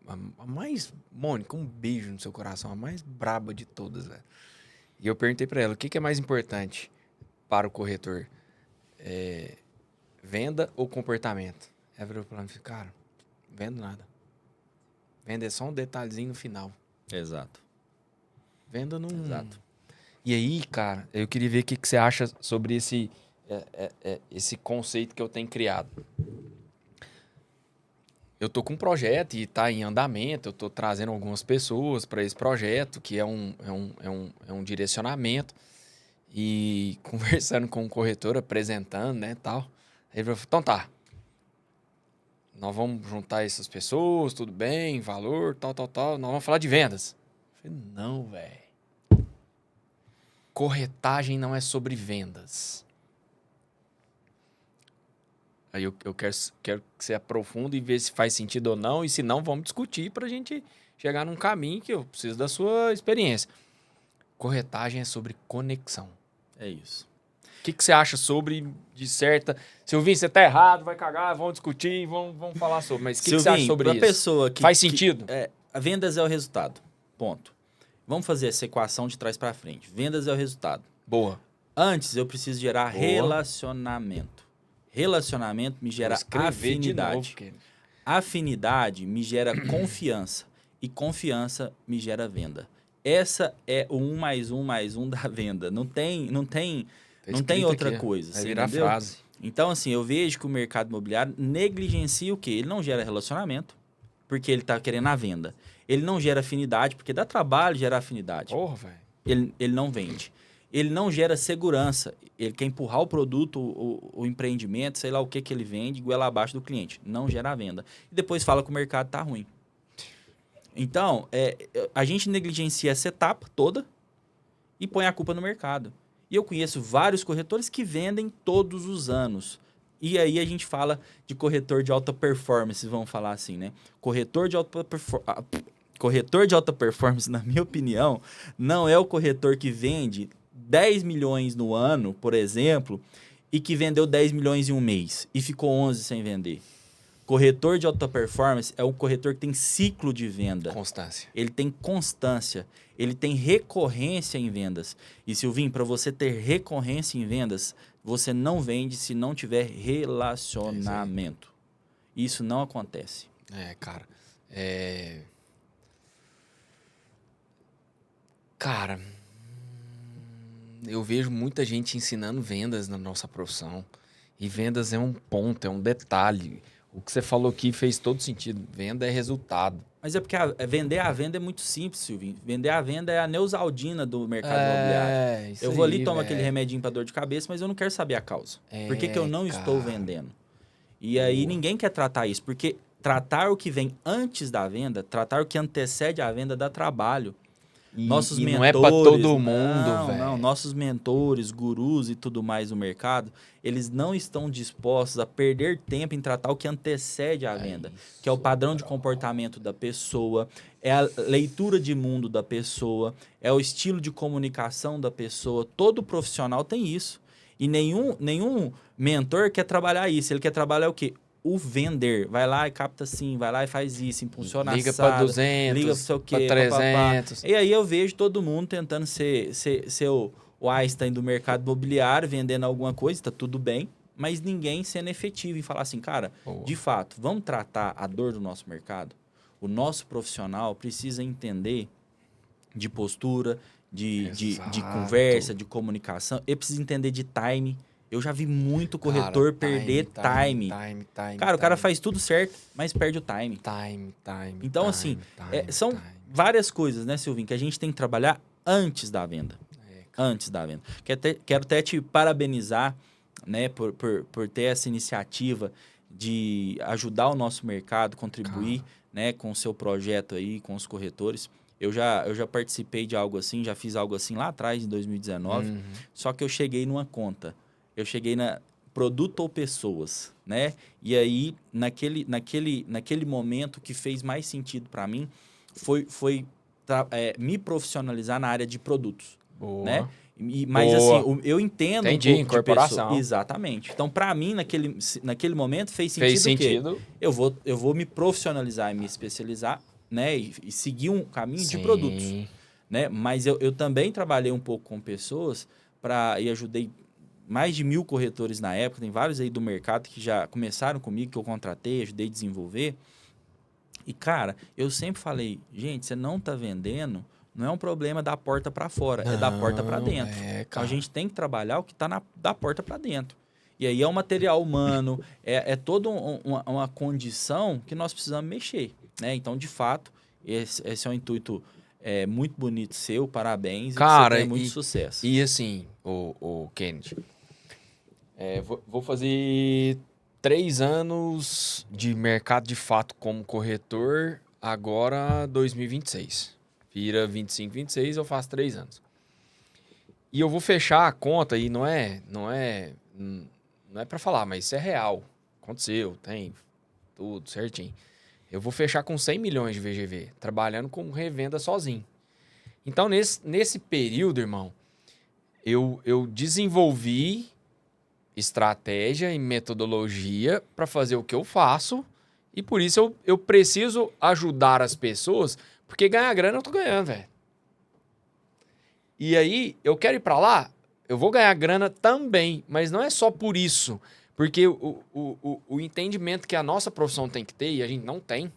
a mais... Mônica, um beijo no seu coração, a mais braba de todas, velho. E eu perguntei pra ela, o que é mais importante para o corretor? Venda ou comportamento? Ela virou pra mim e falou, cara, vendo nada. Venda é só um detalhezinho no final. Exato. Venda não... Exato. E aí, cara, eu queria ver o que você acha sobre esse conceito que eu tenho criado. Eu tô com um projeto e tá em andamento, eu tô trazendo algumas pessoas para esse projeto, que é um direcionamento, e conversando com o corretor, apresentando, né, tal. Aí ele falou, então tá, nós vamos juntar essas pessoas, tudo bem, valor, tal, nós vamos falar de vendas. Eu falei, não, velho. Corretagem não é sobre vendas. Aí eu quero que você aprofunde e ver se faz sentido ou não. E se não, vamos discutir pra gente chegar num caminho que eu preciso da sua experiência. Corretagem é sobre conexão. É isso. O que você acha sobre, de certa... Silvinho, você tá errado, vai cagar, vamos discutir, vamos falar sobre. Mas o que você acha sobre isso? Pessoa que... Faz sentido? A vendas é o resultado. Ponto. Vamos fazer essa equação de trás para frente. Vendas é o resultado. Boa. Antes, eu preciso gerar relacionamento. Relacionamento me gera afinidade. Afinidade me gera confiança. E confiança me gera venda. Essa é o 1 mais 1 mais 1 da venda. Não tem outra coisa. Vai virar frase. Então, assim, eu vejo que o mercado imobiliário negligencia o quê? Ele não gera relacionamento, porque ele está querendo a venda. Ele não gera afinidade, porque dá trabalho gerar afinidade. Porra, velho. Ele não vende. Ele não gera segurança. Ele quer empurrar o produto, o empreendimento, sei lá o que ele vende, goela abaixo do cliente. Não gera venda. E depois fala que o mercado está ruim. Então, a gente negligencia essa etapa toda e põe a culpa no mercado. E eu conheço vários corretores que vendem todos os anos. E aí a gente fala de corretor de alta performance, vamos falar assim, né? Corretor de alta performance, na minha opinião, não é o corretor que vende 10 milhões no ano, por exemplo, e que vendeu 10 milhões em um mês e ficou 11 sem vender. Corretor de alta performance é o corretor que tem ciclo de venda. Constância. Ele tem constância. Ele tem recorrência em vendas. E, Silvinho, para você ter recorrência em vendas, você não vende se não tiver relacionamento. Isso não acontece. Cara. Cara... eu vejo muita gente ensinando vendas na nossa profissão. E vendas é um ponto, é um detalhe. O que você falou aqui fez todo sentido. Venda é resultado. Mas é porque vender a venda é muito simples, Silvinho. Vender a venda é a Neusaldina do mercado imobiliário. Isso Eu vou ali, tomo velho. aquele remedinho para dor de cabeça, mas eu não quero saber a causa. Por que eu não estou vendendo? E aí ninguém quer tratar isso, porque tratar o que vem antes da venda, tratar o que antecede a venda dá trabalho. Nossos mentores, não é para todo mundo, velho. Não, nossos mentores, gurus e tudo mais no mercado, eles não estão dispostos a perder tempo em tratar o que antecede a venda, que é o padrão de comportamento da pessoa, é a leitura de mundo da pessoa, é o estilo de comunicação da pessoa. Todo profissional tem isso. E nenhum mentor quer trabalhar isso. Ele quer trabalhar o quê? O vender. Vai lá e capta assim, vai lá e faz isso, impulsiona liga assado, para 200, liga para o quê, 300. E aí eu vejo todo mundo tentando ser o Einstein do mercado imobiliário, vendendo alguma coisa, tá tudo bem, mas ninguém sendo efetivo em falar assim, cara, de fato, vamos tratar a dor do nosso mercado? O nosso profissional precisa entender de postura, de conversa, de comunicação, ele precisa entender de time. Eu já vi muito corretor perder time. Cara, o cara faz tudo certo, mas perde o time. Então, assim, são várias coisas, né, Silvinho, que a gente tem que trabalhar antes da venda. Antes da venda. Quero até te parabenizar, né, por ter essa iniciativa de ajudar o nosso mercado, contribuir, né, com o seu projeto aí, com os corretores. Eu já participei de algo assim, já fiz algo assim lá atrás, em 2019, só que eu cheguei numa conta. Eu cheguei na produto ou pessoas, né? E aí, naquele momento, que fez mais sentido para mim foi me profissionalizar na área de produtos, né? Mas assim, eu entendo um pouco incorporação. De pessoa. Exatamente. Então, para mim, naquele momento, fez sentido. Eu vou me profissionalizar e me especializar, né? E seguir um caminho de produtos, né? Mas eu também trabalhei um pouco com pessoas e ajudei mais de 1.000 corretores na época, tem vários aí do mercado que já começaram comigo, que eu contratei, ajudei a desenvolver. E, cara, eu sempre falei, gente, você não tá vendendo, não é um problema da porta para fora, é da porta para dentro. Então, a gente tem que trabalhar o que tá da porta para dentro. E aí é o material humano, é toda uma condição que nós precisamos mexer, né? Então, de fato, esse é um intuito muito bonito seu, parabéns, cara, e que você tenha muito sucesso. E assim, o Kennedy, vou fazer 3 anos de mercado de fato como corretor, agora 2026. Vira 25, 26, eu faço 3 anos. E eu vou fechar a conta, e não é para falar, mas isso é real. Aconteceu, tem tudo certinho. Eu vou fechar com 100 milhões de VGV, trabalhando com revenda sozinho. Então, nesse período, irmão, eu desenvolvi estratégia e metodologia para fazer o que eu faço, e por isso eu preciso ajudar as pessoas, porque ganhar grana eu tô ganhando, velho. E aí, eu quero ir para lá, eu vou ganhar grana também, mas não é só por isso, porque o entendimento que a nossa profissão tem que ter, e a gente não tem,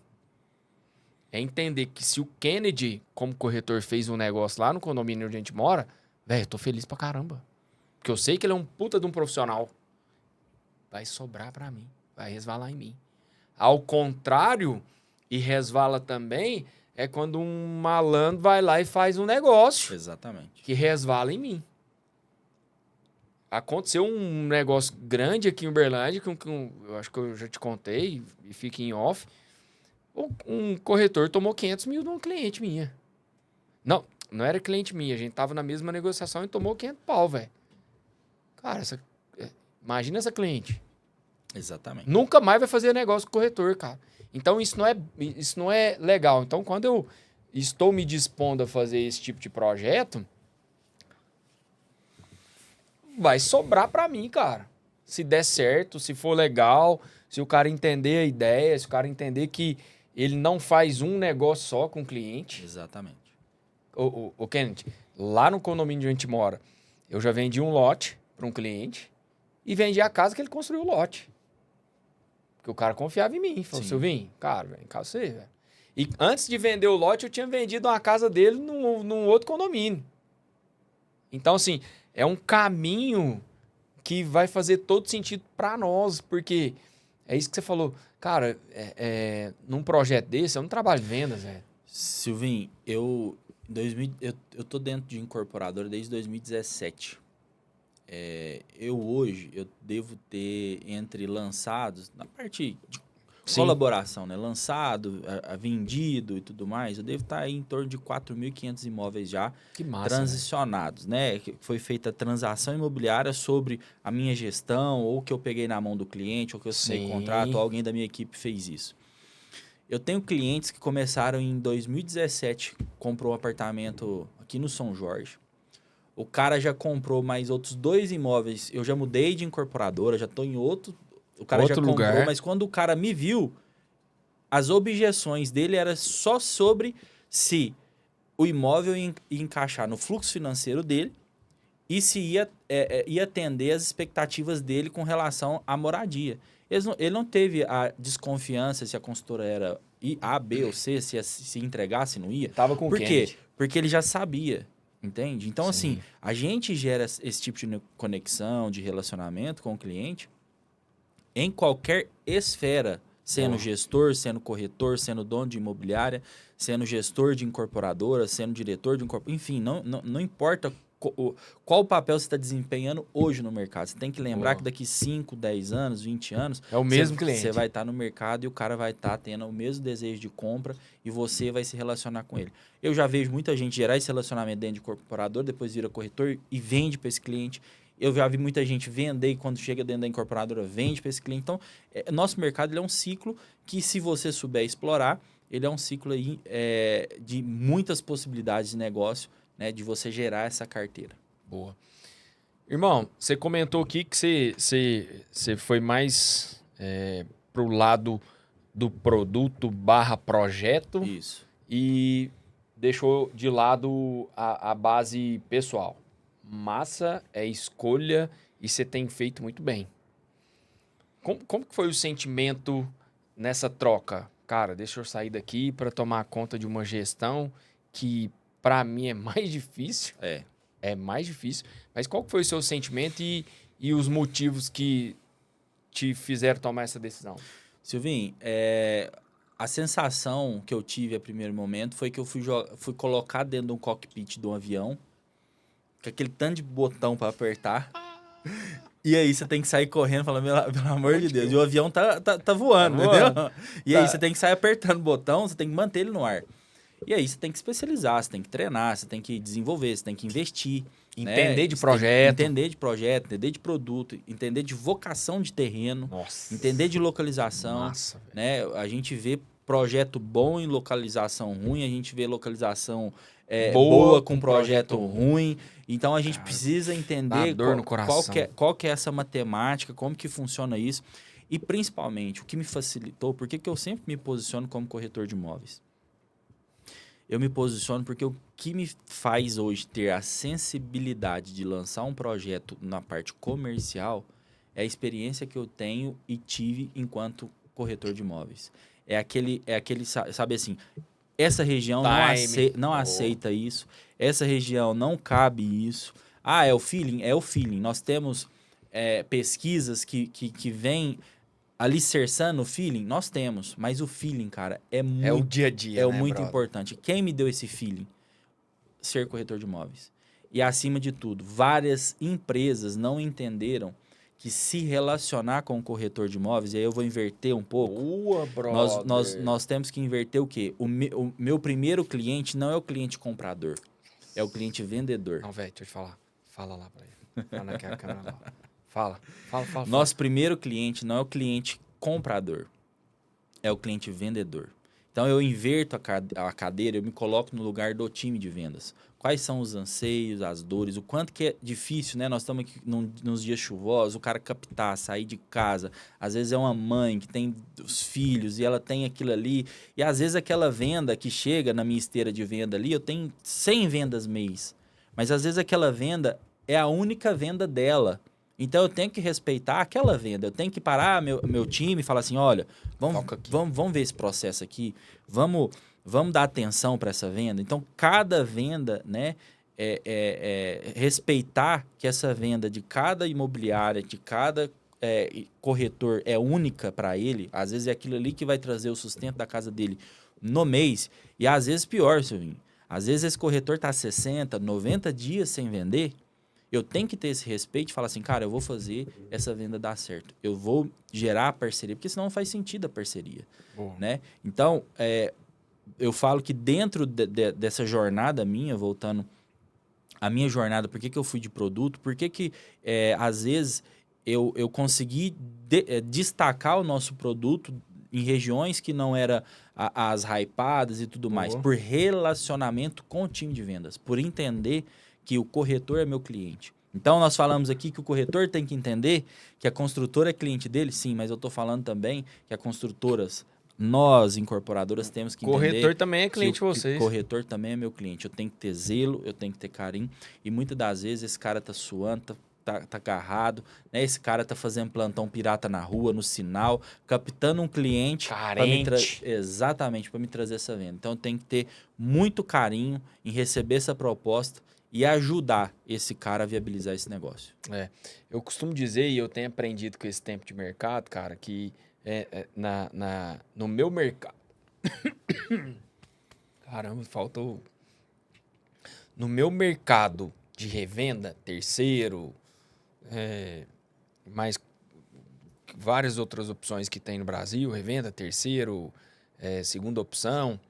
é entender que se o Kennedy, como corretor, fez um negócio lá no condomínio onde a gente mora, velho, eu tô feliz pra caramba. Porque eu sei que ele é um puta de um profissional. Vai sobrar pra mim. Vai resvalar em mim. Ao contrário, e resvala também, é quando um malandro vai lá e faz um negócio. Exatamente. Que resvala em mim. Aconteceu um negócio grande aqui em Uberlândia, que eu acho que eu já te contei, e fica em off. Um corretor tomou 500 mil de uma cliente minha. Não era cliente minha. A gente tava na mesma negociação e tomou 500 pau, velho. Cara, imagina essa cliente. Exatamente. Nunca mais vai fazer negócio com corretor, cara. Então, isso não é legal. Então, quando eu estou me dispondo a fazer esse tipo de projeto, vai sobrar pra mim, cara. Se der certo, se for legal, se o cara entender a ideia, se o cara entender que ele não faz um negócio só com o cliente. Exatamente. O Kennedy, lá no condomínio onde a gente mora, eu já vendi um lote para um cliente e vendi a casa que ele construiu o lote. Porque o cara confiava em mim. Falou, Silvinho, cara, vem cá você, velho. E antes de vender o lote, eu tinha vendido uma casa dele num outro condomínio. Então, assim, é um caminho que vai fazer todo sentido para nós, porque é isso que você falou. Cara, num projeto desse, eu não trabalho em vendas, velho. Silvinho, eu tô dentro de incorporadora desde 2017. Eu devo ter entre lançados, na parte de colaboração, né? Lançado, vendido e tudo mais, eu devo estar aí em torno de 4.500 imóveis já transicionados, né? Que foi feita a transação imobiliária sobre a minha gestão, ou que eu peguei na mão do cliente, ou que eu assinei contrato, ou alguém da minha equipe fez isso. Eu tenho clientes que começaram em 2017, comprou um apartamento aqui no São Jorge. O cara já comprou mais outros 2 imóveis. Eu já mudei de incorporadora, já estou em outro. O cara já comprou, lugar. Mas quando o cara me viu, as objeções dele eram só sobre se o imóvel ia encaixar no fluxo financeiro dele e se ia atender as expectativas dele com relação à moradia. Ele não teve a desconfiança se a consultora era A, B ou C, se entregasse, não ia. Tava com Por quê? Porque ele já sabia, entende? Então, assim, a gente gera esse tipo de conexão, de relacionamento com o cliente em qualquer esfera, sendo gestor, sendo corretor, sendo dono de imobiliária, sendo gestor de incorporadora, sendo diretor de incorporadora, enfim, não importa qual o papel você está desempenhando hoje no mercado. Você tem que lembrar que daqui 5, 10 anos, 20 anos... É o mesmo cliente. Você vai estar no mercado e o cara vai estar tendo o mesmo desejo de compra e você vai se relacionar com ele. Eu já vejo muita gente gerar esse relacionamento dentro de incorporador, depois vira corretor e vende para esse cliente. Eu já vi muita gente vender e quando chega dentro da incorporadora vende para esse cliente. Então, nosso mercado ele é um ciclo que, se você souber explorar, ele é um ciclo aí, de muitas possibilidades de negócio, né, de você gerar essa carteira. Boa. Irmão, você comentou aqui que você foi mais para o lado do produto / projeto. Isso. E deixou de lado a base pessoal. Massa é escolha e você tem feito muito bem. Como que foi o sentimento nessa troca? Cara, deixa eu sair daqui para tomar conta de uma gestão que, para mim, é mais difícil. É mais difícil. Mas qual que foi o seu sentimento e os motivos que te fizeram tomar essa decisão? Silvinho, a sensação que eu tive a primeiro momento foi que eu fui colocado dentro de um cockpit de um avião, com aquele tanto de botão para apertar. E aí você tem que sair correndo, falando, pelo amor de Deus. E o avião tá voando, entendeu? E aí você tem que sair apertando o botão, você tem que manter ele no ar. E aí você tem que especializar, você tem que treinar, você tem que desenvolver, você tem que investir. Entender de projeto. Entender de projeto, entender de produto, entender de vocação de terreno. Nossa. Entender de localização. Massa, né? A gente vê projeto bom em localização ruim, a gente vê localização boa com projeto ruim. Então a gente precisa entender qual que é essa matemática, como que funciona isso. E principalmente, o que me facilitou, porque que eu sempre me posiciono como corretor de imóveis. Eu me posiciono porque o que me faz hoje ter a sensibilidade de lançar um projeto na parte comercial é a experiência que eu tenho e tive enquanto corretor de imóveis. É aquele sabe assim, essa região não aceita isso, essa região não cabe isso. Ah, é o feeling? É o feeling. Nós temos pesquisas que vêm alicerçando o feeling, nós temos, mas o feeling, cara, é o dia a dia, muito importante. Quem me deu esse feeling? Ser corretor de imóveis. E acima de tudo, várias empresas não entenderam que se relacionar com o corretor de imóveis, e aí eu vou inverter um pouco. Boa, brother. Nós temos que inverter o quê? O meu primeiro cliente não é o cliente comprador, é o cliente vendedor. Não, velho, deixa eu te falar. Fala lá pra ele. Fala naquela câmera lá. Fala. Nosso primeiro cliente não é o cliente comprador, é o cliente vendedor. Então, eu inverto a cadeira, eu me coloco no lugar do time de vendas. Quais são os anseios, as dores, o quanto que é difícil, né? Nós estamos aqui nos dias chuvosos, o cara captar, sair de casa. Às vezes é uma mãe que tem os filhos e ela tem aquilo ali. E às vezes aquela venda que chega na minha esteira de venda ali, eu tenho 100 vendas mês. Mas às vezes aquela venda é a única venda dela. Então, eu tenho que respeitar aquela venda. Eu tenho que parar meu time e falar assim, olha, vamos ver esse processo aqui. Vamos dar atenção para essa venda. Então, cada venda, né, respeitar que essa venda de cada imobiliária, de cada corretor é única para ele, às vezes é aquilo ali que vai trazer o sustento da casa dele no mês, e às vezes pior, Silvinho. Às vezes esse corretor está 60, 90 dias sem vender, eu tenho que ter esse respeito e falar assim, cara, eu vou fazer essa venda dar certo. Eu vou gerar a parceria, porque senão não faz sentido a parceria. Né? Então, eu falo que dentro dessa jornada minha, voltando à minha jornada, por que eu fui de produto, por que às vezes eu consegui destacar o nosso produto em regiões que não eram as hypadas e tudo mais, por relacionamento com o time de vendas, por entender que o corretor é meu cliente. Então, nós falamos aqui que o corretor tem que entender que a construtora é cliente dele, sim, mas eu estou falando também que as construtoras, nós, incorporadoras, temos que entender... Corretor também é cliente de vocês. Corretor também é meu cliente. Eu tenho que ter zelo, eu tenho que ter carinho. E muitas das vezes esse cara tá suando, tá agarrado, né? Esse cara tá fazendo plantão pirata na rua, no sinal, captando um cliente... Carente. Exatamente, para me trazer essa venda. Então, eu tenho que ter muito carinho em receber essa proposta e ajudar esse cara a viabilizar esse negócio. Eu costumo dizer, e eu tenho aprendido com esse tempo de mercado, cara, que no meu mercado... Caramba, faltou... No meu mercado de revenda, terceiro, mais várias outras opções que tem no Brasil, revenda, terceiro, segunda opção,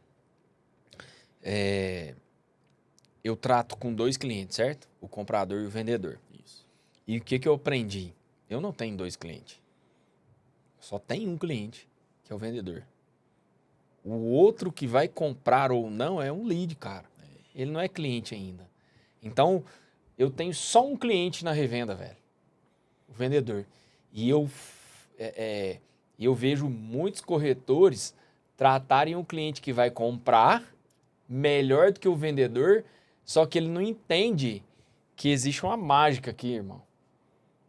eu trato com 2 clientes, certo? O comprador e o vendedor. Isso. E o que eu aprendi? Eu não tenho 2 clientes. Só tem um cliente, que é o vendedor. O outro que vai comprar ou não é um lead, cara. Ele não é cliente ainda. Então, eu tenho só um cliente na revenda, velho. O vendedor. E eu vejo muitos corretores tratarem o cliente que vai comprar melhor do que o vendedor, só que ele não entende que existe uma mágica aqui, irmão.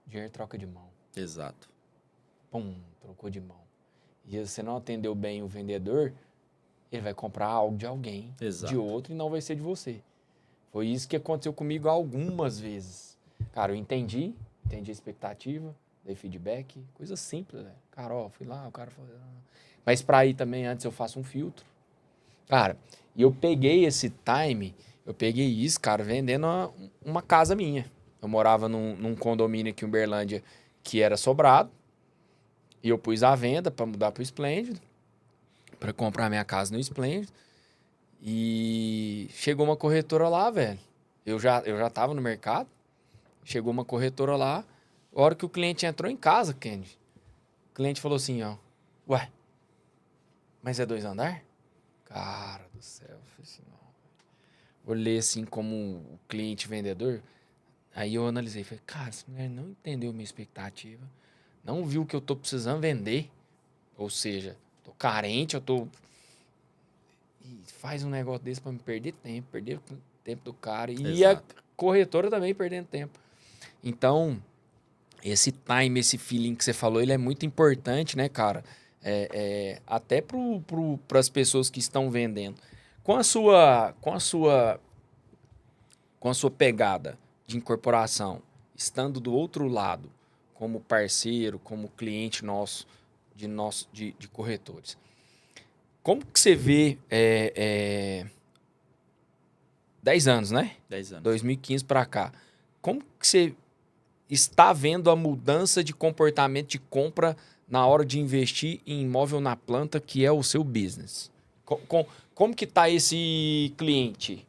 Dinheiro troca de mão. Exato. Pum, trocou de mão. E você não atendeu bem o vendedor, ele vai comprar algo de alguém, Exato. de outro, e não vai ser de você. Foi isso que aconteceu comigo algumas vezes. Cara, eu entendi a expectativa, dei feedback, coisa simples, velho. Cara, ó, fui lá, o cara falou... Mas pra ir também, antes eu faço um filtro. Cara, e eu peguei esse time, eu peguei isso, cara, vendendo uma casa minha. Eu morava num condomínio aqui em Uberlândia que era sobrado. E eu pus à venda para mudar pro Esplêndido, para comprar minha casa no Esplêndido. E chegou uma corretora lá, velho. Eu já tava no mercado. Chegou uma corretora lá. A hora que o cliente entrou em casa, Kennedy, o cliente falou assim, ó. Ué, mas é 2 andar? Cara do céu. Eu falei assim, não. Olhei assim como o cliente vendedor. Aí eu analisei. Falei, cara, essa mulher não entendeu minha expectativa. Não viu que eu tô precisando vender. Ou seja, tô carente, eu tô... E faz um negócio desse pra me perder o tempo do cara. E Exato. a corretora também perdendo tempo. Então, esse time, esse feeling que você falou, ele é muito importante, né, cara? Até pras pessoas que estão vendendo. Com a sua pegada de incorporação, estando do outro lado, como parceiro, como cliente nosso, de corretores. Como que você vê 10 anos, né? 10 anos. 2015 para cá. Como que você está vendo a mudança de comportamento de compra na hora de investir em imóvel na planta, que é o seu business? Como que está esse cliente?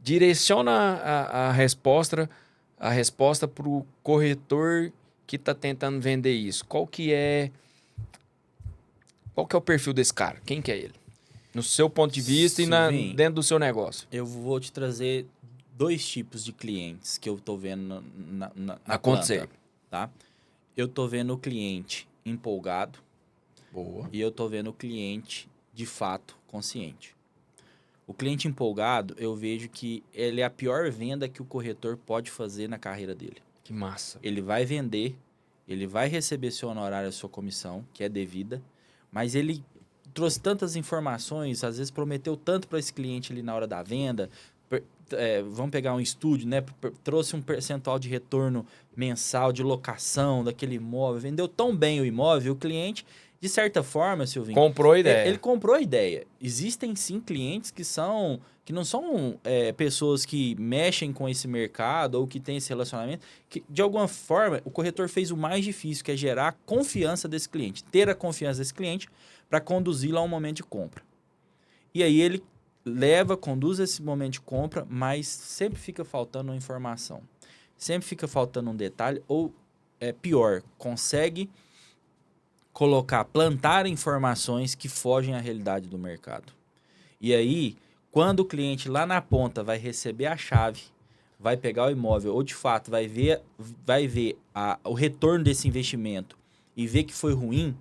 Direciona a resposta para o corretor que está tentando vender isso. Qual que é o perfil desse cara? Quem que é ele? No seu ponto de vista Silvinho, e dentro do seu negócio. Eu vou te trazer 2 tipos de clientes que eu tô vendo na Acontecer. planta, tá? Eu tô vendo o cliente empolgado. Boa. E eu tô vendo o cliente, de fato, consciente. O cliente empolgado, eu vejo que ele é a pior venda que o corretor pode fazer na carreira dele. Que massa. Ele vai vender, ele vai receber seu honorário, a sua comissão, que é devida, mas ele trouxe tantas informações, às vezes prometeu tanto para esse cliente ali na hora da venda, vamos pegar um estúdio, né? Trouxe um percentual de retorno mensal de locação daquele imóvel, vendeu tão bem o imóvel, o cliente, de certa forma, Silvinho... Comprou a ideia. Ele comprou a ideia. Existem, sim, clientes que não são pessoas que mexem com esse mercado ou que têm esse relacionamento, que, de alguma forma, o corretor fez o mais difícil, que é gerar a confiança desse cliente, ter a confiança desse cliente para conduzi-lo a um momento de compra. E aí ele conduz esse momento de compra, mas sempre fica faltando uma informação. Sempre fica faltando um detalhe, ou pior, consegue plantar informações que fogem à realidade do mercado. E aí, quando o cliente lá na ponta vai receber a chave, vai pegar o imóvel, ou de fato vai ver o retorno desse investimento e ver que foi ruim,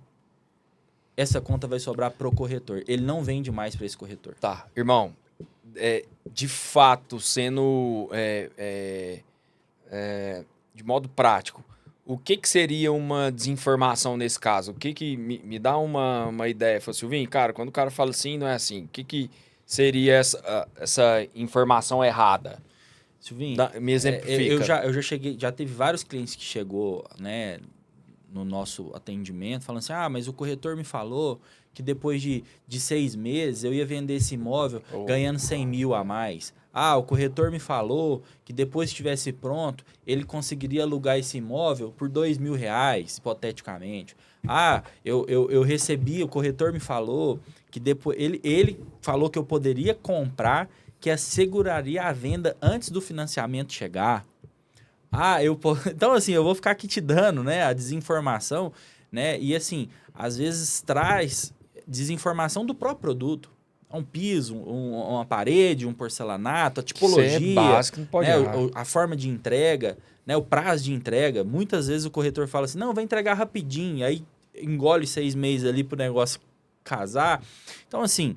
essa conta vai sobrar pro corretor. Ele não vende mais para esse corretor. Tá, irmão, de fato, sendo de modo prático, o que seria uma desinformação nesse caso? O que me dá uma ideia? Fala, Silvinho, cara, quando o cara fala assim, não é assim. O que seria essa informação errada? Silvinho, me exemplifica. Eu já teve vários clientes que chegou, né, no nosso atendimento, falando assim, mas o corretor me falou que depois de 6 meses eu ia vender esse imóvel ganhando 100 mil a mais. O corretor me falou que depois que estivesse pronto, ele conseguiria alugar esse imóvel por R$2.000, hipoteticamente. Eu recebi, o corretor me falou que depois ele falou que eu poderia comprar, que asseguraria a venda antes do financiamento chegar. Então, assim, eu vou ficar aqui te dando, né, a desinformação, né? E, assim, às vezes traz desinformação do próprio produto. Um piso, uma parede, um porcelanato, a tipologia. Isso é básico, não pode a forma de entrega, né, o prazo de entrega. Muitas vezes o corretor fala assim, não, vai entregar rapidinho. Aí engole 6 meses ali pro negócio casar. Então, assim,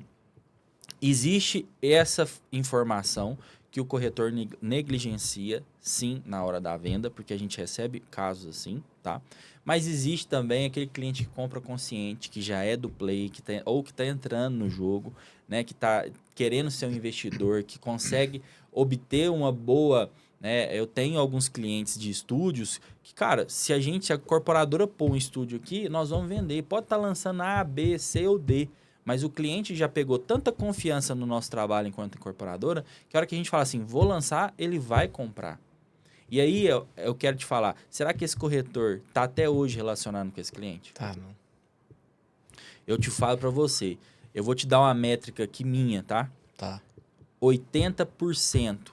existe essa informação que o corretor negligencia, sim, na hora da venda, porque a gente recebe casos assim, tá? Mas existe também aquele cliente que compra consciente, que já é do play, ou que está entrando no jogo, né? Que está querendo ser um investidor, que consegue obter uma boa... né? Eu tenho alguns clientes de estúdios que, cara, se a corporadora pôr um estúdio aqui, nós vamos vender. Pode estar lançando A, B, C ou D. Mas o cliente já pegou tanta confiança no nosso trabalho enquanto incorporadora, que a hora que a gente fala assim, vou lançar, ele vai comprar. E aí eu quero te falar, será que esse corretor está até hoje relacionando com esse cliente? Tá, não. Eu te falo para você, eu vou te dar uma métrica aqui minha, tá? Tá. 80%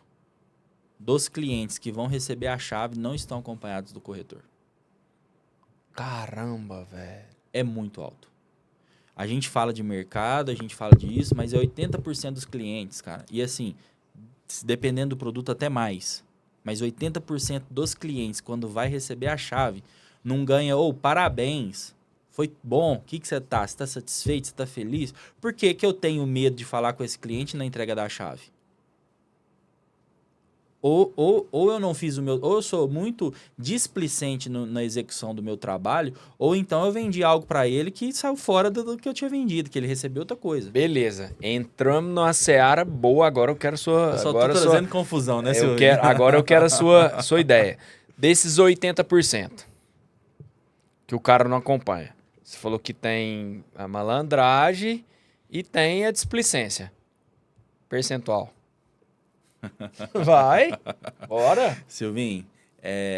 dos clientes que vão receber a chave não estão acompanhados do corretor. Caramba, velho. É muito alto. A gente fala de mercado, a gente fala disso, mas é 80% dos clientes, cara. E assim, dependendo do produto, até mais. Mas 80% dos clientes, quando vai receber a chave, não ganha, parabéns, foi bom, o que você tá? Você tá satisfeito? Você tá feliz? Por que que eu tenho medo de falar com esse cliente na entrega da chave? Ou eu não fiz ou eu sou muito displicente na execução do meu trabalho, ou então eu vendi algo para ele que saiu fora do que eu tinha vendido, que ele recebeu outra coisa. Beleza, entramos numa seara boa, agora eu quero sua... Eu só tô trazendo confusão, né, senhor? Agora eu quero a sua ideia. Desses 80% que o cara não acompanha, você falou que tem a malandragem e tem a displicência. Percentual. Vai, bora. Silvinho,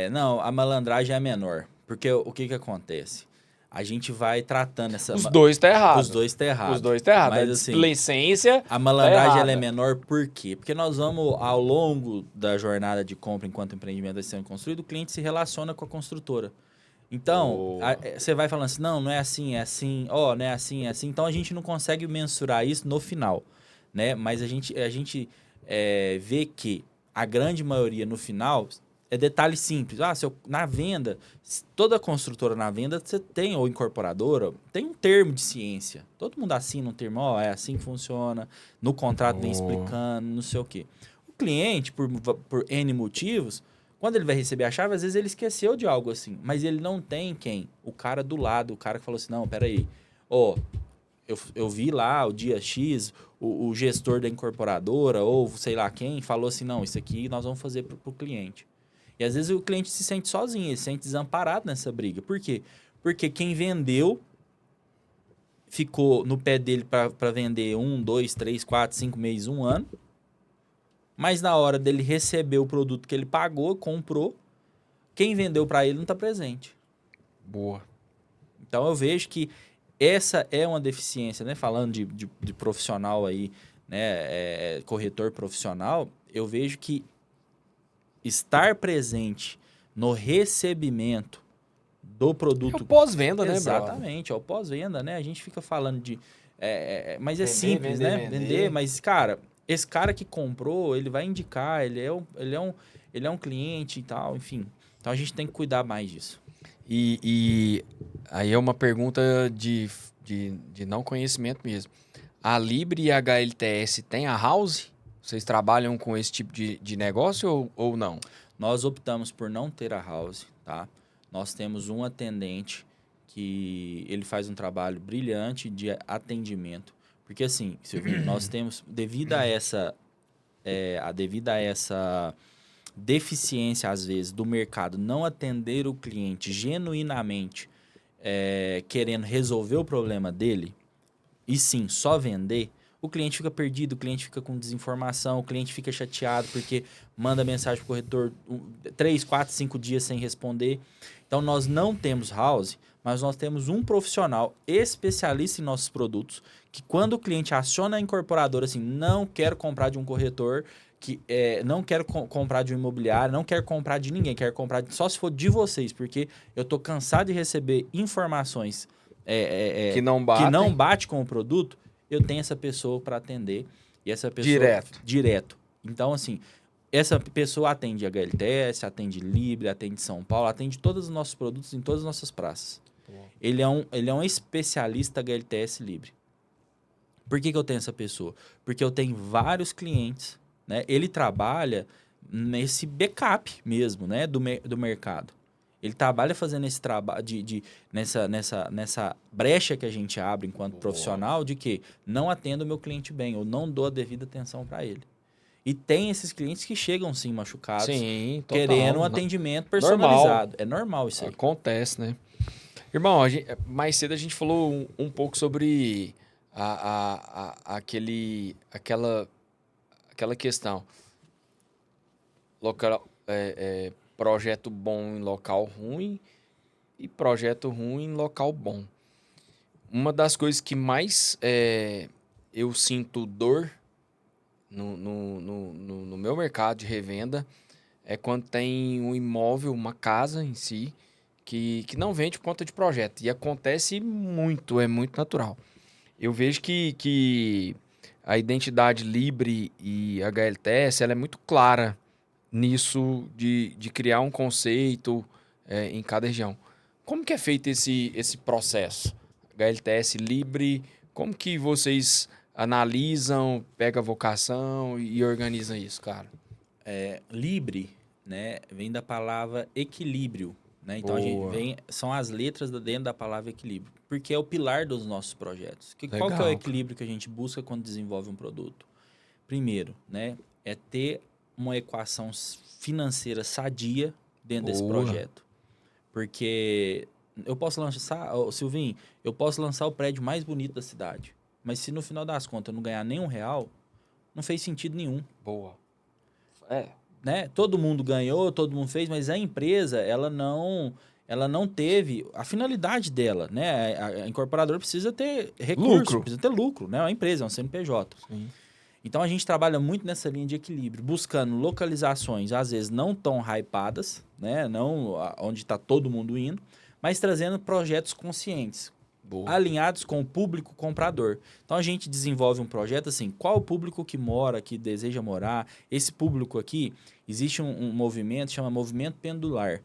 não, a malandragem é menor. Porque o que acontece? A gente vai tratando essa... Os dois tá errado. Os dois tá errado. Os dois tá errado. Mas, a assim, displicência a malandragem ela é menor por quê? Porque nós vamos, ao longo da jornada de compra enquanto o empreendimento está sendo construído, o cliente se relaciona com a construtora. Então, você vai falando assim, não é assim, é assim, não é assim, é assim. Então, a gente não consegue mensurar isso no final, né? Mas a gente vê que a grande maioria no final é detalhe simples. Na venda, toda construtora na venda, você tem, ou incorporadora, tem um termo de ciência. Todo mundo assina um termo, é assim que funciona, no contrato vem explicando, não sei o quê. O cliente, por N motivos, quando ele vai receber a chave, às vezes ele esqueceu de algo assim, mas ele não tem quem? O cara do lado, o cara que falou assim, não, peraí, eu vi lá o dia X, o gestor da incorporadora ou sei lá quem falou assim, não, isso aqui nós vamos fazer para o cliente. E às vezes o cliente se sente sozinho, ele se sente desamparado nessa briga. Por quê? Porque quem vendeu ficou no pé dele para vender 1, 2, 3, 4, 5 meses, 1 ano. Mas na hora dele receber o produto que ele pagou, comprou, quem vendeu para ele não está presente. Boa. Então eu vejo que essa é uma deficiência, né? Falando de profissional aí, né? Corretor profissional, eu vejo que estar presente no recebimento do produto... É o pós-venda, né, Exatamente, é o pós-venda, né? A gente fica falando de... mas é Vender, simples, vender, né? vender. Mas, cara, esse cara que comprou, ele vai indicar, ele é um cliente e tal, enfim. Então a gente tem que cuidar mais disso. E aí é uma pergunta de não conhecimento mesmo. A Libre e a HLTS tem a house? Vocês trabalham com esse tipo de negócio ou não? Nós optamos por não ter a house, tá? Nós temos um atendente que ele faz um trabalho brilhante de atendimento. Porque assim, Silvinho, nós temos, devido a essa deficiência, às vezes, do mercado não atender o cliente genuinamente querendo resolver o problema dele, e sim, só vender, o cliente fica perdido, o cliente fica com desinformação, o cliente fica chateado porque manda mensagem para o corretor 3, 4, 5 dias sem responder. Então, nós não temos house, mas nós temos um profissional especialista em nossos produtos, que quando o cliente aciona a incorporadora, assim, não quero comprar de um corretor, não quero comprar de um imobiliário, não quero comprar de ninguém, quero comprar só se for de vocês, porque eu estou cansado de receber informações que não bate com o produto, eu tenho essa pessoa para atender. E essa pessoa... Direto. Então, assim, essa pessoa atende HLTS, atende Libre, atende São Paulo, atende todos os nossos produtos em todas as nossas praças. Ele é um especialista HLTS Libre. Por que eu tenho essa pessoa? Porque eu tenho vários clientes, né? Ele trabalha nesse backup mesmo, né? Do mercado. Ele trabalha fazendo esse trabalho nessa brecha que a gente abre enquanto profissional de que não atendo o meu cliente bem, ou não dou a devida atenção para ele. E tem esses clientes que chegam sim machucados, sim, querendo um atendimento personalizado. É normal isso aí. Acontece, né? Irmão, mais cedo a gente falou um pouco sobre aquela questão. Projeto bom em local ruim e projeto ruim em local bom. Uma das coisas que mais eu sinto dor no meu mercado de revenda é quando tem um imóvel, uma casa em si, que não vende por conta de projeto. E acontece muito, é muito natural. Eu vejo que a identidade Libre e HLTS ela é muito clara nisso de criar um conceito em cada região. Como que é feito esse processo? HLTS Libre, como que vocês analisam, pegam a vocação e organizam isso, cara? Libre, né, vem da palavra equilíbrio. Né? Então, são as letras dentro da palavra equilíbrio, porque é o pilar dos nossos projetos. Qual que é o equilíbrio que a gente busca quando desenvolve um produto? Primeiro, né, é ter uma equação financeira sadia dentro desse projeto. Porque eu posso lançar, Silvinho, eu posso lançar o prédio mais bonito da cidade, mas se no final das contas eu não ganhar nem R$1, não fez sentido nenhum. Boa. Né? Todo mundo ganhou, todo mundo fez, mas a empresa ela não teve a finalidade dela, né? A incorporadora precisa ter recurso, precisa ter lucro, né? A empresa é um CNPJ. Sim. Então a gente trabalha muito nessa linha de equilíbrio, buscando localizações às vezes não tão hypadas, né? Não onde está todo mundo indo, mas trazendo projetos conscientes. Boa. Alinhados com o público comprador. Então, a gente desenvolve um projeto assim, qual o público que mora, que deseja morar? Esse público aqui, existe um movimento, chama movimento pendular.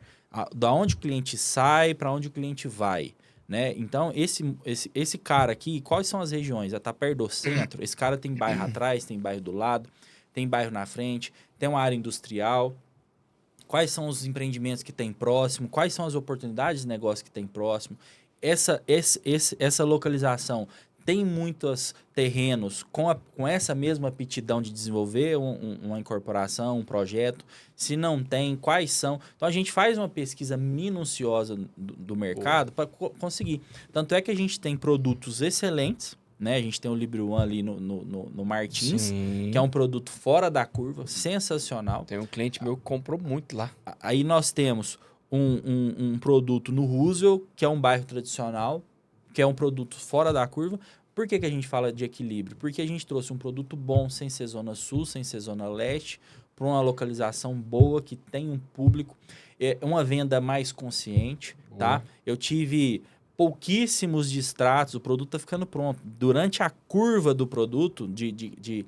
Da onde o cliente sai, para onde o cliente vai. Né? Então, esse cara aqui, quais são as regiões? Está perto do centro, esse cara tem bairro atrás, tem bairro do lado, tem bairro na frente, tem uma área industrial. Quais são os empreendimentos que tem próximo? Quais são as oportunidades de negócio que tem próximo? Essa localização tem muitos terrenos com essa mesma aptidão de desenvolver uma incorporação, um projeto? Se não tem, quais são? Então, a gente faz uma pesquisa minuciosa do mercado para conseguir. Tanto é que a gente tem produtos excelentes, né? A gente tem o Libre One ali no Martins, Sim. que é um produto fora da curva, sensacional. Tem um cliente meu que comprou muito lá. Aí nós temos um produto no Roosevelt, que é um bairro tradicional, que é um produto fora da curva. Por que a gente fala de equilíbrio? Porque a gente trouxe um produto bom, sem ser zona sul, sem ser zona leste, para uma localização boa, que tem um público, uma venda mais consciente, tá? Eu tive pouquíssimos distratos, o produto está ficando pronto. Durante a curva do produto, de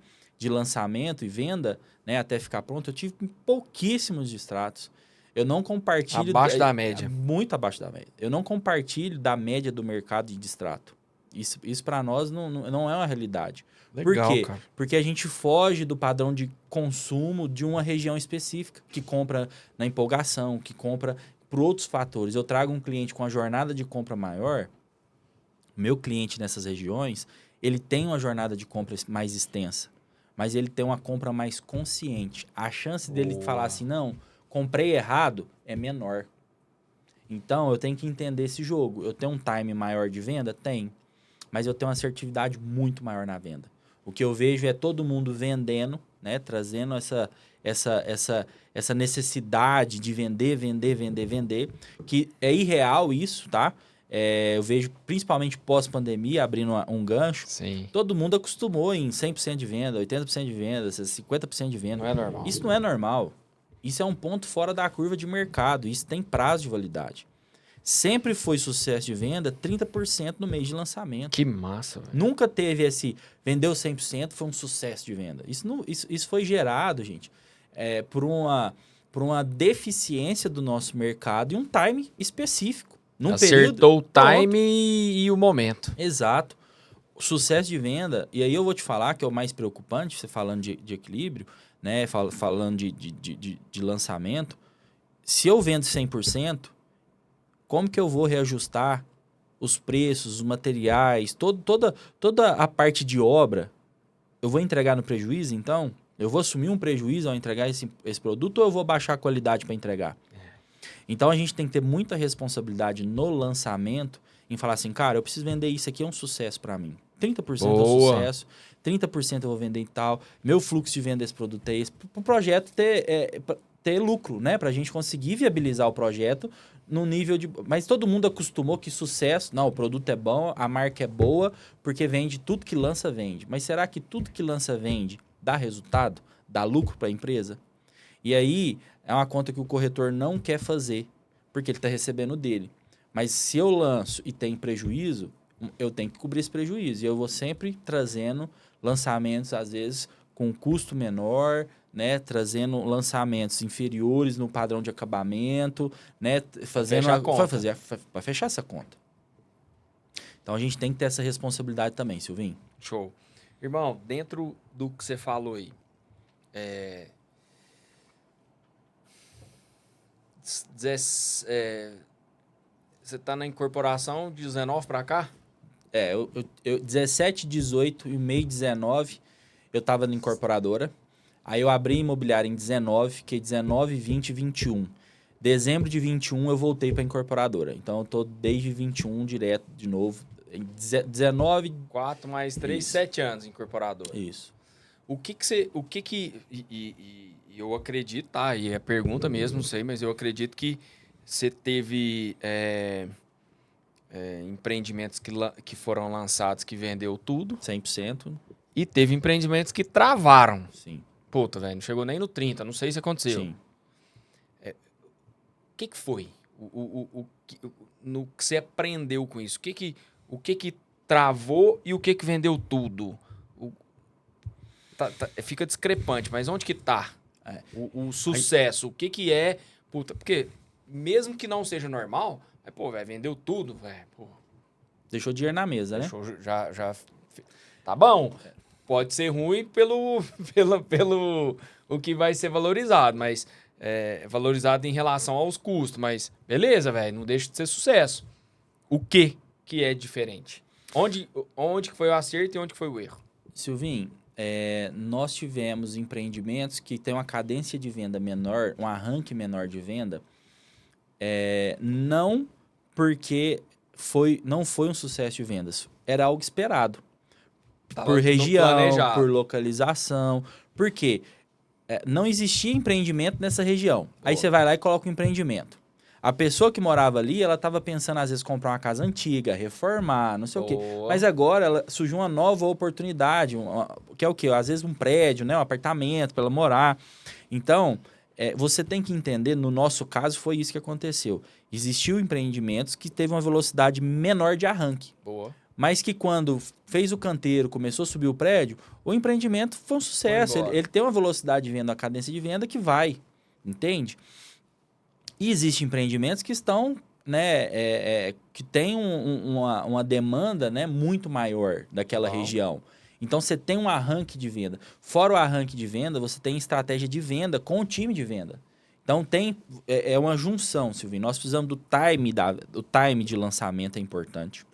lançamento e venda, né, até ficar pronto, eu tive pouquíssimos distratos. Eu não compartilho... Abaixo da média. Muito abaixo da média. Eu não compartilho da média do mercado de distrato. Isso para nós não é uma realidade. Legal, Por quê? cara. Porque a gente foge do padrão de consumo de uma região específica, que compra na empolgação, que compra por outros fatores. Eu trago um cliente com a jornada de compra maior, meu cliente nessas regiões, ele tem uma jornada de compra mais extensa, mas ele tem uma compra mais consciente. A chance dele falar assim, não, comprei errado, é menor. Então, eu tenho que entender esse jogo. Eu tenho um time maior de venda? Tem. Mas eu tenho uma assertividade muito maior na venda. O que eu vejo é todo mundo vendendo, né? Trazendo essa necessidade de vender, que é irreal isso, tá? Eu vejo, principalmente pós-pandemia, abrindo um gancho, Sim. todo mundo acostumou em 100% de venda, 80% de venda, 50% de venda. Não é normal. Isso não é normal. Isso é um ponto fora da curva de mercado. Isso tem prazo de validade. Sempre foi sucesso de venda 30% no mês de lançamento. Que massa, velho. Nunca teve vendeu 100%, foi um sucesso de venda. Isso foi gerado, gente, por uma deficiência do nosso mercado e um time específico. Acertou o time e o momento. Exato. O sucesso de venda, e aí eu vou te falar que é o mais preocupante, você falando de equilíbrio, né? Falando de lançamento. Se eu vendo 100%, como que eu vou reajustar os preços, os materiais, toda a parte de obra? Eu vou entregar no prejuízo, então? Eu vou assumir um prejuízo ao entregar esse produto ou eu vou baixar a qualidade para entregar? Então, a gente tem que ter muita responsabilidade no lançamento em falar assim, cara, eu preciso vender isso aqui, é um sucesso para mim. 30% é um sucesso, 30% eu vou vender e tal. Meu fluxo de venda desse produto é esse. Para o projeto ter lucro, né? Para a gente conseguir viabilizar o projeto no nível de... Mas todo mundo acostumou que sucesso... Não, o produto é bom, a marca é boa, porque vende, tudo que lança vende. Mas será que tudo que lança vende dá resultado? Dá lucro para a empresa? E aí, é uma conta que o corretor não quer fazer, porque ele está recebendo dele. Mas se eu lanço e tem prejuízo, eu tenho que cobrir esse prejuízo. E eu vou sempre trazendo lançamentos, às vezes, com custo menor, né? Trazendo lançamentos inferiores no padrão de acabamento, né? Para fechar essa conta. Então, a gente tem que ter essa responsabilidade também, Silvinho. Show. Irmão, dentro do que você falou aí, você tá na incorporação de 19 para cá? 17, 18 e meio 19, eu tava na incorporadora. Aí eu abri imobiliária em 19, fiquei 19, 20 e 21. Dezembro de 21 eu voltei para incorporadora. Então eu tô desde 21 direto de novo. 19... 4 mais 3, 7 anos incorporadora. Isso. Eu acredito, tá? E é pergunta mesmo, não sei, mas eu acredito que você teve empreendimentos que foram lançados que vendeu tudo. 100%. E teve empreendimentos que travaram. Sim. Puta, velho, não chegou nem no 30, não sei se aconteceu. Sim. O que foi? No que você aprendeu com isso? O que travou e o que vendeu tudo? Fica discrepante, mas onde que tá o sucesso? O que é... Puta, porque mesmo que não seja normal, velho, vendeu tudo, velho. Deixou dinheiro na mesa, né? Já tá bom. Pode ser ruim pelo o que vai ser valorizado, mas valorizado em relação aos custos. Mas beleza, velho, não deixa de ser sucesso. O que é diferente? Onde que foi o acerto e onde que foi o erro? Silvinho, nós tivemos empreendimentos que têm uma cadência de venda menor, um arranque menor de venda, não porque não foi um sucesso de vendas, era algo esperado. Tava Por tudo região, planejado. por localização. Por quê? Não existia empreendimento nessa região. Aí Boa. você vai lá e coloca um empreendimento. A pessoa que morava ali, ela estava pensando, às vezes, comprar uma casa antiga, reformar, não sei o quê. Boa. Mas agora surgiu uma nova oportunidade, que é o quê? Às vezes um prédio, né? Um apartamento para ela morar. Então, você tem que entender, no nosso caso, foi isso que aconteceu. Existiu empreendimentos que teve uma velocidade menor de arranque. Boa. Mas que quando fez o canteiro, começou a subir o prédio, o empreendimento foi um sucesso. Foi embora. Ele tem uma velocidade de venda, uma cadência de venda que vai, entende? E existem empreendimentos que estão, né, que tem uma demanda, né, muito maior daquela Bom. região. Então você tem um arranque de venda. Fora o arranque de venda, você tem estratégia de venda com o time de venda. Então é uma junção, Silvinho. Nós precisamos do time de lançamento é importante.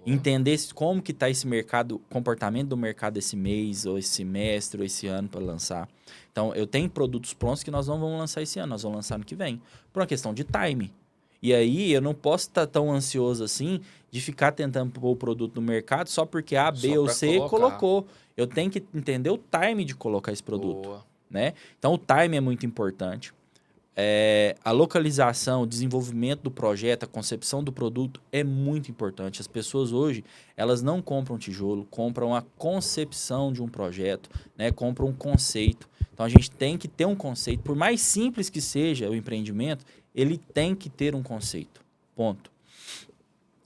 Entender como que está esse mercado, comportamento do mercado esse mês, ou esse semestre, ou esse ano para lançar. Então, eu tenho produtos prontos que nós não vamos lançar esse ano, nós vamos lançar ano que vem. Por uma questão de time. E aí, eu não posso estar tão ansioso assim de ficar tentando pôr o produto no mercado só porque A, B ou C colocou. Eu tenho que entender o time de colocar esse produto. Boa. Né? Então, o time é muito importante. A localização, o desenvolvimento do projeto, a concepção do produto é muito importante. As pessoas hoje, elas não compram tijolo, compram a concepção de um projeto, né? Compram um conceito. Então, a gente tem que ter um conceito. Por mais simples que seja o empreendimento, ele tem que ter um conceito. Ponto.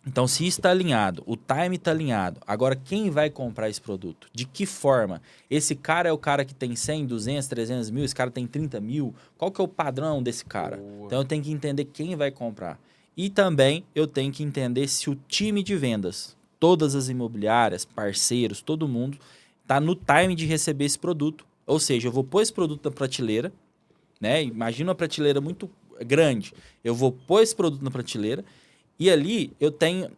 Então, se está alinhado, o time está alinhado, agora quem vai comprar esse produto? De que forma? Esse cara é o cara que tem 100, 200, 300 mil, esse cara tem 30 mil? Qual que é o padrão desse cara? Boa. Então, eu tenho que entender quem vai comprar. E também eu tenho que entender se o time de vendas, todas as imobiliárias, parceiros, todo mundo, está no time de receber esse produto. Ou seja, eu vou pôr esse produto na prateleira, né? Imagina uma prateleira muito grande. Eu vou pôr esse produto na prateleira. E ali, eu tenho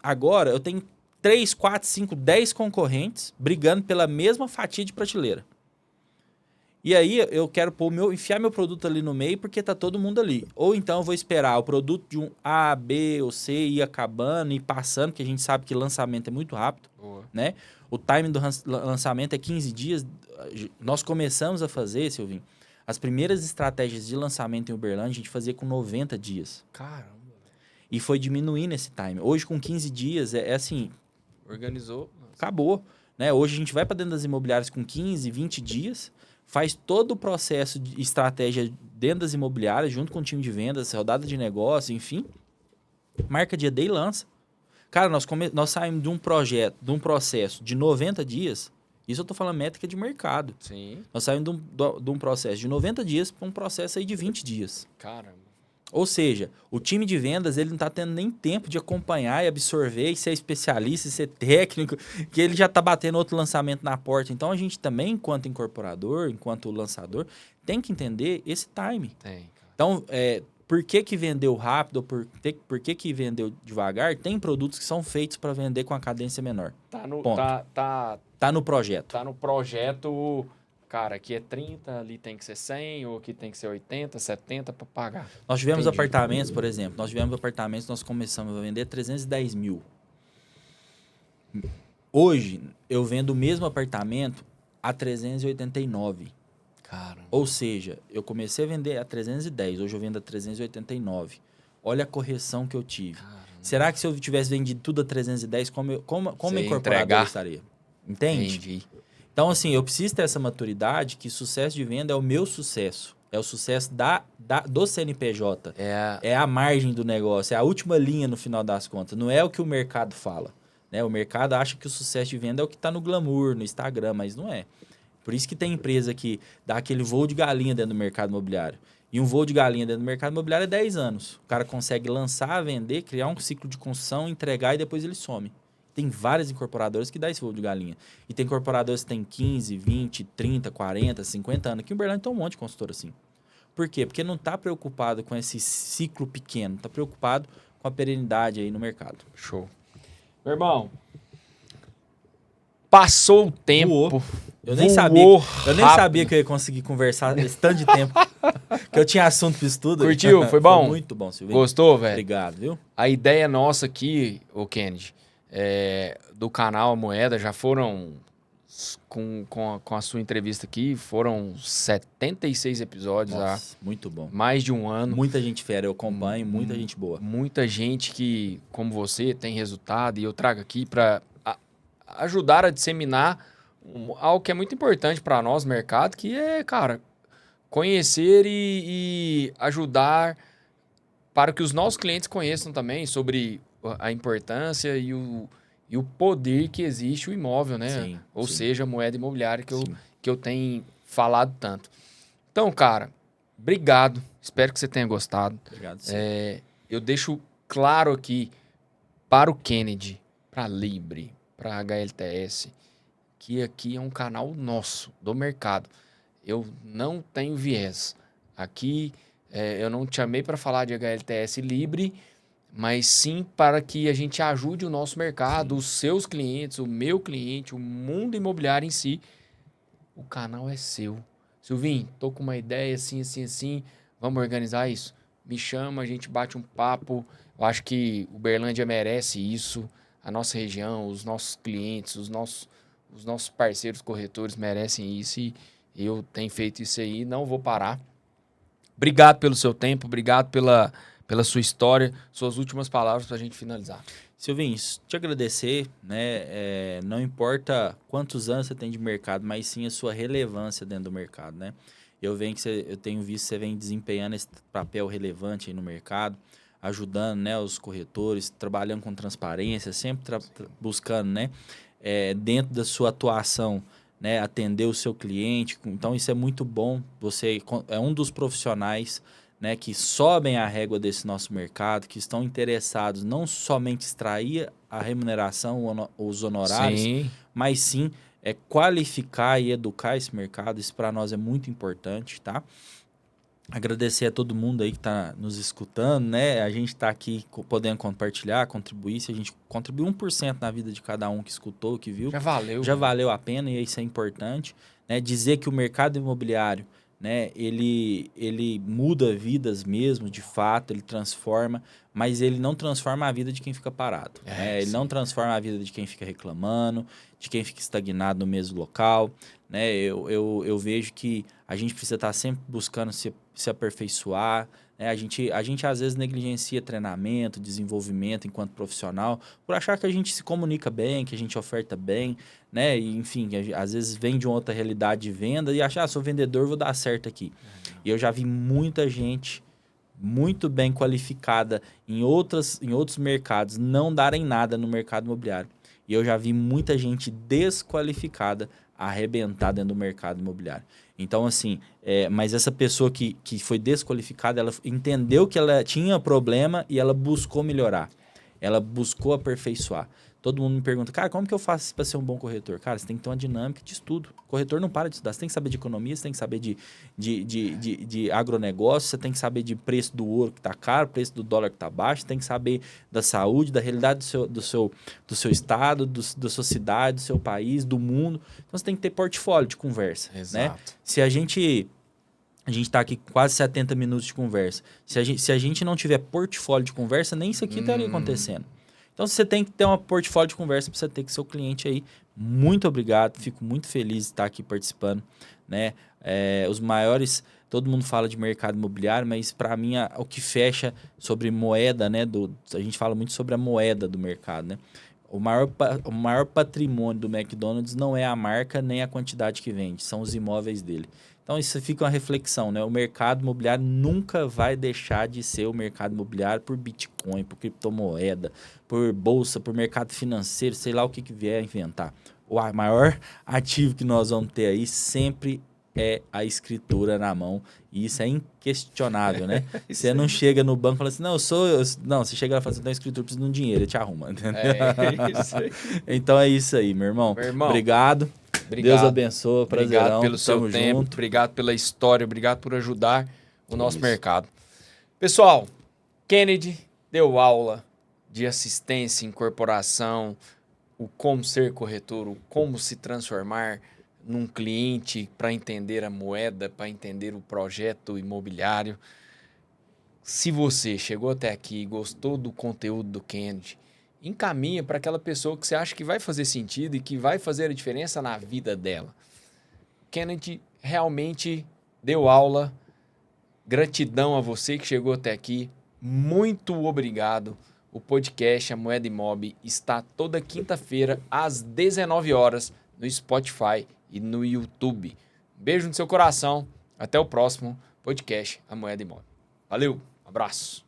3, 4, 5, 10 concorrentes brigando pela mesma fatia de prateleira. E aí, eu quero enfiar meu produto ali no meio porque tá todo mundo ali. Ou então, eu vou esperar o produto de um A, B ou C ir acabando e passando, porque a gente sabe que lançamento é muito rápido. Boa. Né? O time do lançamento é 15 dias. Nós começamos a fazer, Silvinho, as primeiras estratégias de lançamento em Uberlândia, a gente fazia com 90 dias. Caramba. E foi diminuindo esse time. Hoje, com 15 dias, é assim... Organizou. Acabou. Né? Hoje, a gente vai para dentro das imobiliárias com 15, 20 dias, faz todo o processo de estratégia dentro das imobiliárias, junto com o time de vendas, rodada de negócio, enfim. Marca dia D e lança. Cara, nós saímos de um processo de 90 dias... Isso eu estou falando métrica de mercado. Sim. Nós saímos de um processo de 90 dias para um processo aí de 20 dias. Caramba. Ou seja, o time de vendas ele não está tendo nem tempo de acompanhar e absorver e ser especialista e ser técnico, que ele já está batendo outro lançamento na porta. Então, a gente também, enquanto incorporador, enquanto lançador, tem que entender esse time. Tem. Então, por que vendeu rápido, por que vendeu devagar? Tem produtos que são feitos para vender com a cadência menor. Tá no projeto. Tá no projeto... Cara, aqui é 30, ali tem que ser 100, ou aqui tem que ser 80, 70 para pagar. Nós tivemos Entendi. apartamentos, por exemplo. Nós começamos a vender 310 mil. Hoje, eu vendo o mesmo apartamento a 389. Caramba. Ou seja, eu comecei a vender a 310, hoje eu vendo a 389. Olha a correção que eu tive. Caramba. Será que se eu tivesse vendido tudo a 310, como incorporador entregar. eu estaria? Entende? Entendi. Então, assim, eu preciso ter essa maturidade que sucesso de venda é o meu sucesso. É o sucesso do CNPJ. É a margem do negócio, é a última linha no final das contas. Não é o que o mercado fala. Né? O mercado acha que o sucesso de venda é o que está no glamour, no Instagram, mas não é. Por isso que tem empresa que dá aquele voo de galinha dentro do mercado imobiliário. E um voo de galinha dentro do mercado imobiliário é 10 anos. O cara consegue lançar, vender, criar um ciclo de construção, entregar e depois ele some. Tem várias incorporadoras que dá esse voo de galinha. E tem incorporadoras que tem 15, 20, 30, 40, 50 anos. Aqui em Uberlândia tem um monte de consultor assim. Por quê? Porque não está preocupado com esse ciclo pequeno. Está preocupado com a perenidade aí no mercado. Show. Meu irmão, Passou o tempo. Voou. Eu nem sabia que eu ia conseguir conversar esse tanto de tempo. Que eu tinha assunto pro estudo. Curtiu? Foi bom? Foi muito bom, Silvinho. Gostou, velho? Obrigado, viu? A ideia nossa aqui, ô Kennedy, do canal A Moeda, já foram, com a sua entrevista aqui, foram 76 episódios. Nossa, muito bom. Mais de um ano. Muita gente fera, eu acompanho, muita gente boa. Muita gente que, como você, tem resultado. E eu trago aqui para ajudar a disseminar algo que é muito importante para nós, mercado, que é, cara, conhecer e ajudar para que os nossos clientes conheçam também sobre a importância e o poder que existe o imóvel, né? Sim, Ou sim. seja, a moeda imobiliária que eu tenho falado tanto. Então, cara, obrigado. Espero que você tenha gostado. Obrigado, sim. Eu deixo claro aqui para o Kennedy, para a Libre, para a HLTS, que aqui é um canal nosso, do mercado. Eu não tenho viés. Aqui eu não te chamei para falar de HLTS Libre, mas sim para que a gente ajude o nosso mercado, os seus clientes, o meu cliente, o mundo imobiliário em si. O canal é seu. Silvinho, tô com uma ideia assim, assim, assim. Vamos organizar isso? Me chama, a gente bate um papo. Eu acho que o Uberlândia merece isso. A nossa região, os nossos clientes, os nossos parceiros corretores merecem isso. E eu tenho feito isso aí, não vou parar. Obrigado pelo seu tempo, obrigado pela sua história. Suas últimas palavras para a gente finalizar. Silvinho, te agradecer, né? Não importa quantos anos você tem de mercado, mas sim a sua relevância dentro do mercado, né? Eu tenho visto que você vem desempenhando esse papel relevante aí no mercado, ajudando, né, os corretores, trabalhando com transparência, sempre buscando, né, dentro da sua atuação, né, atender o seu cliente. Então isso é muito bom. Você é um dos profissionais, né, que sobem a régua desse nosso mercado, que estão interessados não somente extrair a remuneração, os honorários, Sim. mas sim qualificar e educar esse mercado. Isso para nós é muito importante, tá? Agradecer a todo mundo aí que está nos escutando, né? A gente está aqui podendo compartilhar, contribuir. Se a gente contribuir 1% na vida de cada um que escutou, que viu, Já valeu. já valeu a pena, e isso é importante, né? Dizer que o mercado imobiliário, né, ele muda vidas mesmo, de fato, ele transforma, mas ele não transforma a vida de quem fica parado. Né? Ele não transforma a vida de quem fica reclamando, de quem fica estagnado no mesmo local. Né? Eu vejo que a gente precisa estar sempre buscando se aperfeiçoar. Né? A gente às vezes negligencia treinamento, desenvolvimento enquanto profissional, por achar que a gente se comunica bem, que a gente oferta bem, né? E, enfim, às vezes vem de uma outra realidade de venda e acha, sou vendedor, vou dar certo aqui. E eu já vi muita gente muito bem qualificada em outros mercados não darem nada no mercado imobiliário. E eu já vi muita gente desqualificada arrebentar dentro do mercado imobiliário. Então, assim, mas essa pessoa que foi desqualificada, ela entendeu que ela tinha problema e ela buscou melhorar. Ela buscou aperfeiçoar. Todo mundo me pergunta, cara, como que eu faço para ser um bom corretor? Cara, você tem que ter uma dinâmica de estudo. O corretor não para de estudar. Você tem que saber de economia, você tem que saber de agronegócio, você tem que saber de preço do ouro que está caro, preço do dólar que está baixo, você tem que saber da saúde, da realidade do seu estado, da sua cidade, do seu país, do mundo. Então, você tem que ter portfólio de conversa. Exato. Né? Se a gente está aqui com quase 70 minutos de conversa. Se a gente não tiver portfólio de conversa, nem isso aqui estaria acontecendo. Então, você tem que ter um portfólio de conversa para você ter com seu cliente aí. Muito obrigado, fico muito feliz de estar aqui participando. Né? Os maiores, todo mundo fala de mercado imobiliário, mas para mim o que fecha sobre moeda, né? A gente fala muito sobre a moeda do mercado. Né? O maior patrimônio do McDonald's não é a marca nem a quantidade que vende, são os imóveis dele. Então, isso fica uma reflexão, né? O mercado imobiliário nunca vai deixar de ser o mercado imobiliário por Bitcoin, por criptomoeda, por bolsa, por mercado financeiro, sei lá o que vier a inventar. O maior ativo que nós vamos ter aí sempre é a escritura na mão. E isso é inquestionável, né? Você não chega no banco e fala assim, não, você chega lá e fala assim, não, escritura, precisa de um dinheiro, ele te arruma. Entendeu? Isso aí. Então é isso aí, meu irmão. Obrigado. Deus abençoe, prazerão. Obrigado pelo seu tempo, junto. Obrigado pela história, obrigado por ajudar o nosso mercado. Pessoal, Kennedy deu aula de assistência, incorporação, o como ser corretor, o como se transformar num cliente para entender a moeda, para entender o projeto imobiliário. Se você chegou até aqui e gostou do conteúdo do Kennedy, encaminha para aquela pessoa que você acha que vai fazer sentido e que vai fazer a diferença na vida dela. Kennedy realmente deu aula. Gratidão a você que chegou até aqui. Muito obrigado. O podcast A Moeda Imob está toda quinta-feira às 19 horas no Spotify e no YouTube. Beijo no seu coração. Até o próximo podcast A Moeda Imob. Valeu, abraço.